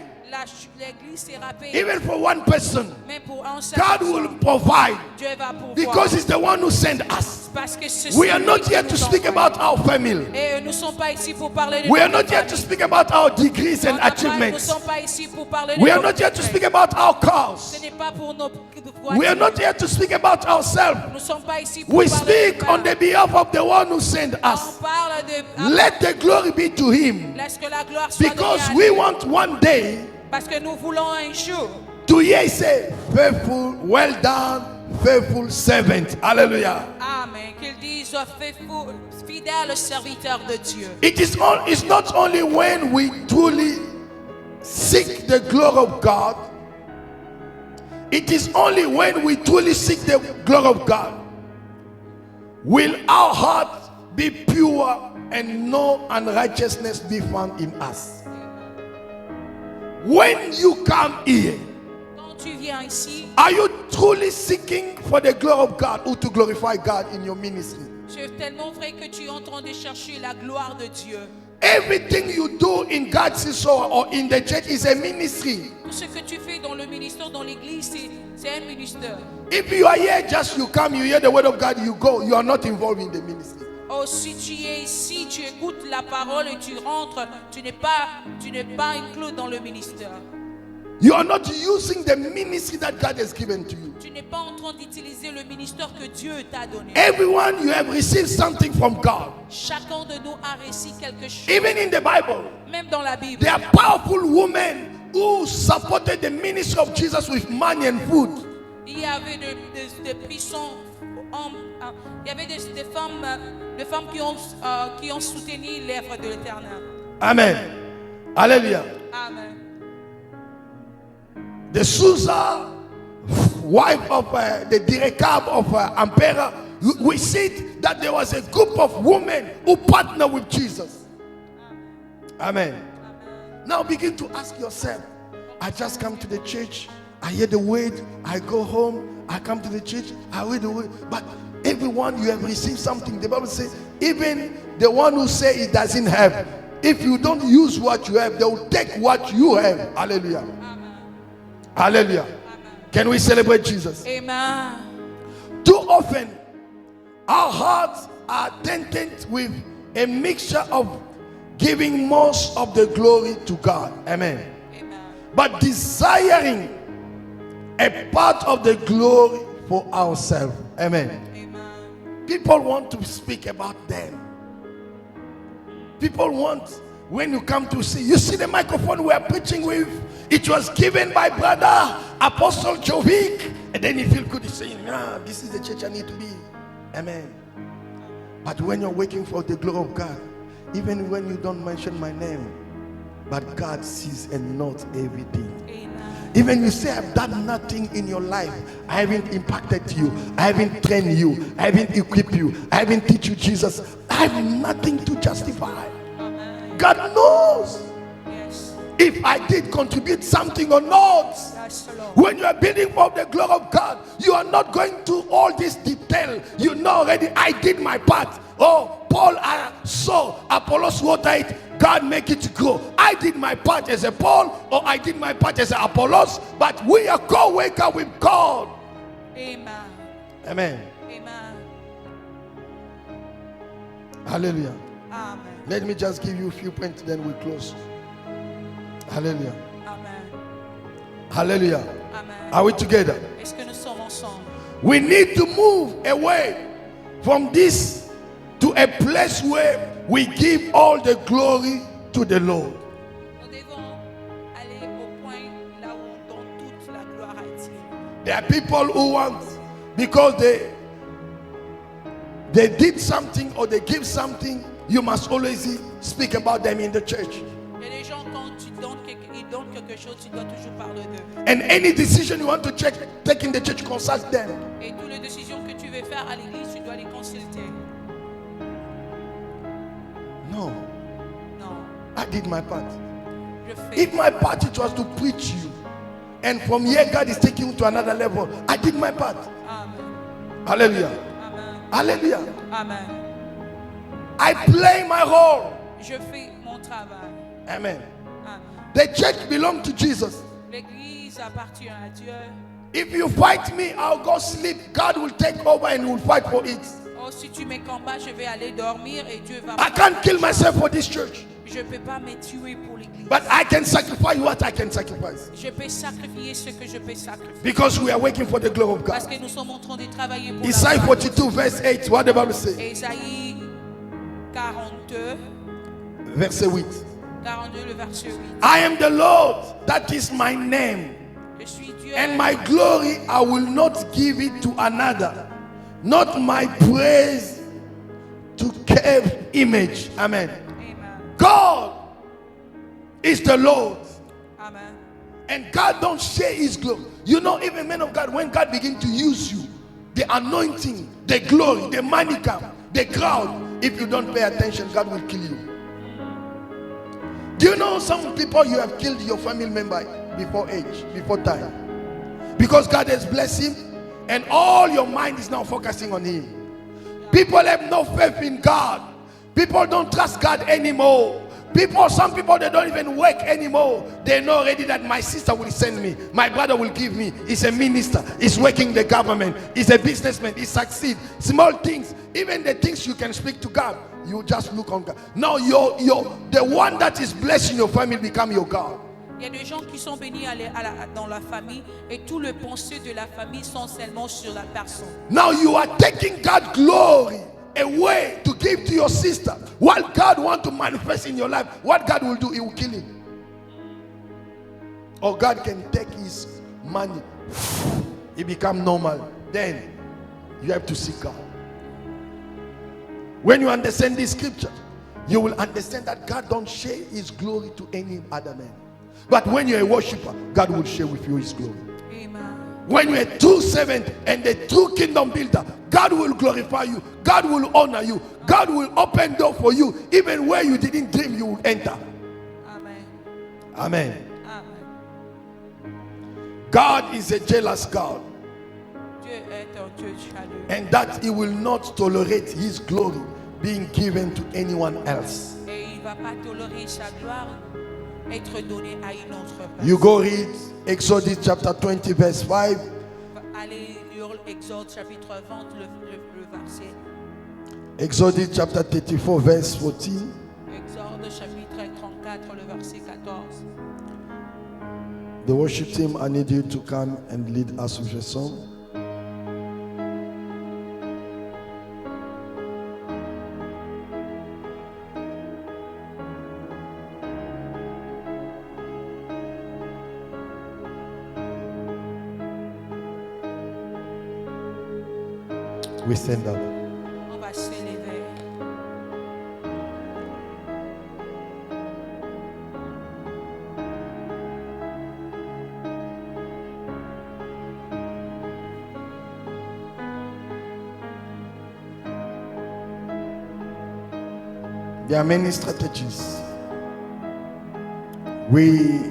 L'église sera payée. Even for one person, Mais pour un seul God personne, will provide Dieu va pouvoir. because he's the one who sent us. Parce que c'est We are celui not qui here nous to speak envoie. about our family. Et nous ne sommes pas ici pour parler de We are notre not here to famille. speak about our degrees and Nous ne achievements. sommes pas ici pour parler de We are nos not here to progrès. speak about our Ce cars. n'est pas pour nos We are not here to speak about ourselves. Nous ne sommes pas ici pour We parler speak de on the behalf of the one who sent On us. parle de Let the glory be to him. laisse que la gloire soit Because donnée à we Dieu. want one day Parce que nous voulons un jour to hear say, faithful, well done, faithful servant. Hallelujah. Amen. Qu'ils disent fidèle serviteur de Dieu. It's not only when we truly seek the glory of God. It is only when we truly seek the glory of God will our heart be pure and no unrighteousness be found in us. When you come here, Quand tu viens ici, are you truly seeking for the glory of God or to glorify God in your ministry? c'est tellement vrai que tu es en train de chercher la gloire de Dieu. Everything you do in God's soul or in the church is a ministry. Tout ce que tu fais dans le ministère, dans l'église, c'est un ministère. If you are here, just you come, you hear the word of God, you go. You are not involved in the ministry. Oh, si tu es ici, tu écoutes la parole et tu rentres, tu n'es pas inclus dans le ministère. You are not using the ministry that God has given to you. Tu n'es pas en train d'utiliser le ministère que Dieu t'a donné. Everyone, you have received something from God. Chacun de nous a reçu quelque chose. Even in the Bible, Même dans la Bible, there are powerful women who supported the ministry of Jesus with money and food. il y avait des puissants hommes, il y avait des femmes qui ont soutenu l'œuvre de l'Éternel. Amen. Hallelujah. Amen. The Susa, wife of the Direkab of Emperor, we see that there was a group of women who partnered with Jesus. Amen. Now begin to ask yourself, I just come to the church, I hear the word, I go home, I come to the church, I read the word, but everyone, you have received something. The Bible says, even the one who say it doesn't have, if you don't use what you have, they will take what you have. Hallelujah. Hallelujah. Can we celebrate Jesus? Amen. Too often, our hearts are tainted with a mixture of giving most of the glory to God. Amen. Amen. But desiring a part of the glory for ourselves. Amen. Amen. People want to speak about them. People want, when you come to see, you see the microphone we are preaching with, it was given by brother Apostle Jovic, and then you feel good saying, this is the church I need to be. Amen. But when you're waiting for the glory of God, even when you don't mention my name, but God sees and knows everything. Amen. Even you say, I've done nothing in your life. I haven't impacted you. I haven't trained you. I haven't equipped you. I haven't teach you Jesus. I have nothing to justify. Amen. God knows Yes. if I did contribute something or not. Yes, Lord. When you are building for the glory of God, you are not going to all this detail. You know already, I did my part. Oh, Paul saw, Apollos watered it, God make it grow. I did my part as a Paul, or I did my part as a Apollos, but we are co-worker with God. Amen. Amen. Amen. Hallelujah. Amen. Let me just give you a few points, then we close. Hallelujah. Amen. Hallelujah. Amen. Are we together? Est-ce que nous sommes ensemble? We need to move away from this to a place where we give all the glory to the Lord. Nous devons aller au point là où on donne toute la gloire à Dieu. There are people who want, because they did something or they give something, you must always speak about them in the church. Il y a des gens, quand ils donnent quelque chose, tu dois toujours parler d'eux. And any decision you want to take in the church, consult them. Et toutes les décisions que tu veux faire à l'église, tu dois les consulter. No, Non, I did my part. je fais. If my part it was to preach you, and from here God is taking you to another level, I did my part. Amen. Hallelujah. Amen. Hallelujah. Amen. I play my role. Je fais mon travail. Amen. Amen. The church belongs to Jesus. L'église appartient à Dieu. If you fight me, I'll go sleep. God will take over and will fight for it. Oh, si tu me combats, je vais aller dormir et Dieu va. I can't kill myself for this church, Je peux pas me tuer pour l'église. but I can sacrifice what I can sacrifice, Je peux sacrifier ce que je peux sacrifier. because we are working for the glory of Parce God. que nous sommes en train de travailler pour Isaiah la gloire de 42 verse 8, what the Bible says? Ésaïe 42, Verse 8. 42, le verset 8. I am the Lord, that is my name, Je suis Dieu. and my glory I will not give it to another, not my praise to carved image. Amen. Amen. God is the Lord, Amen. and God don't share his glory. You know, even men of God, when God begin to use you, the anointing, the glory, the money come, the crowd, if you don't pay attention, God will kill you. Do you know some people you have killed your family member before age, before time, because God has blessed him and all your mind is now focusing on him? People have no faith in God. People don't trust God anymore. Some people, they don't even work anymore. They know already that my sister will send me, my brother will give me. He's a minister, he's working the government, he's a businessman, he succeeds. Small things, even the things you can speak to God, you just look on God. Now the one that is blessing your family become your God. Il y a des gens qui sont bénis dans la famille et tout le pensée de la famille sont seulement sur la personne. Now you are taking God's glory away to give to your sister. What God wants to manifest in your life, what God will do, he will kill him. Or God can take his money, it become normal. Then you have to seek God. When you understand this scripture, you will understand that God don't share his glory to any other man. But when you're a worshiper, God will share with you his glory. Amen. When you're a true servant and a true kingdom builder, God will glorify you. God will honor you. God will open door for you. Even where you didn't dream you will enter. Amen. Amen. Amen. God is a jealous God, Dieu est un Dieu jaloux. and that he will not tolerate his glory being given to anyone else. Et il ne va pas tolérer sa gloire être donnée à une autre personne. You go read Exodus chapter 20 verse 5. Allez lire Exode chapitre 20, le verset. Exodus chapter 34 verse 14. Exode chapitre 34, le verset 14. The worship team, I need you to come and lead us with a song. We stand up. On va se lever. There are many strategies. We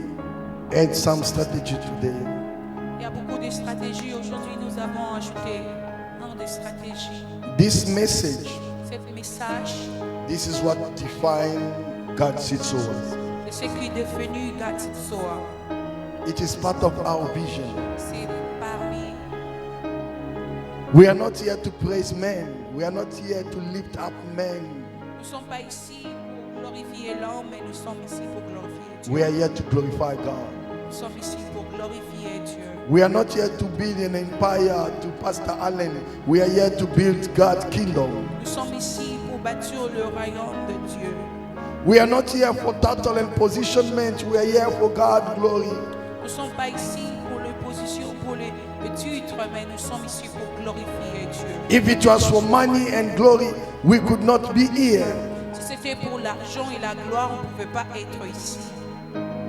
had some strategy today. Il y a beaucoup de stratégies. Aujourd'hui, nous avons ajouté des stratégies. This message, Ce message, this is what defines God's Sitsoas. c'est ce qui est devenu God's Soa. It is part of our vision. C'est parmi. We are not here to praise men. We are not here to lift up men. Nous ne sommes pas ici pour glorifier l'homme, mais nous sommes ici pour glorifier Dieu. We are here to glorify God. Nous sommes ici pour glorifier Dieu. We are not here to build an empire to Pastor Allen. We are here to build God's kingdom. Nous sommes ici pour bâtir le royaume de Dieu. We are not here for title and positionment. We are here for God's glory. Nous ne sommes pas ici pour les positions, pour les titres, mais nous sommes ici pour glorifier Dieu. If it was for money and glory, we could not be here. Si c'était pour l'argent et la gloire, on ne pouvait pas être ici.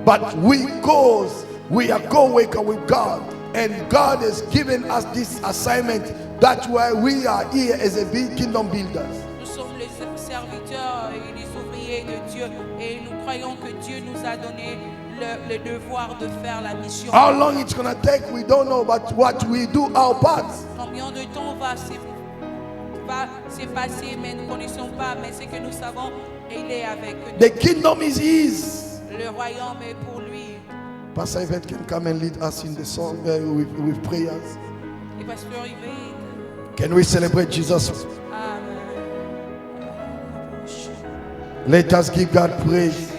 But we are co-worker with God, and God has given us this assignment. That's why we are here as a big kingdom builders. Nous sommes les serviteurs et les ouvriers de Dieu, et nous croyons que Dieu nous a donné le devoir de faire la mission. How long it's gonna take, we don't know, but what we do our part. Combien de temps va se passer, mais nous ne connaissons pas, mais ce que nous savons, il est avec nous. The kingdom is His. Le royaume est pour lui. Pastor Yvette can come and lead us in the song with prayers. Et Pasteur Yvette, Can we celebrate Jesus? Amen. Let us give God praise.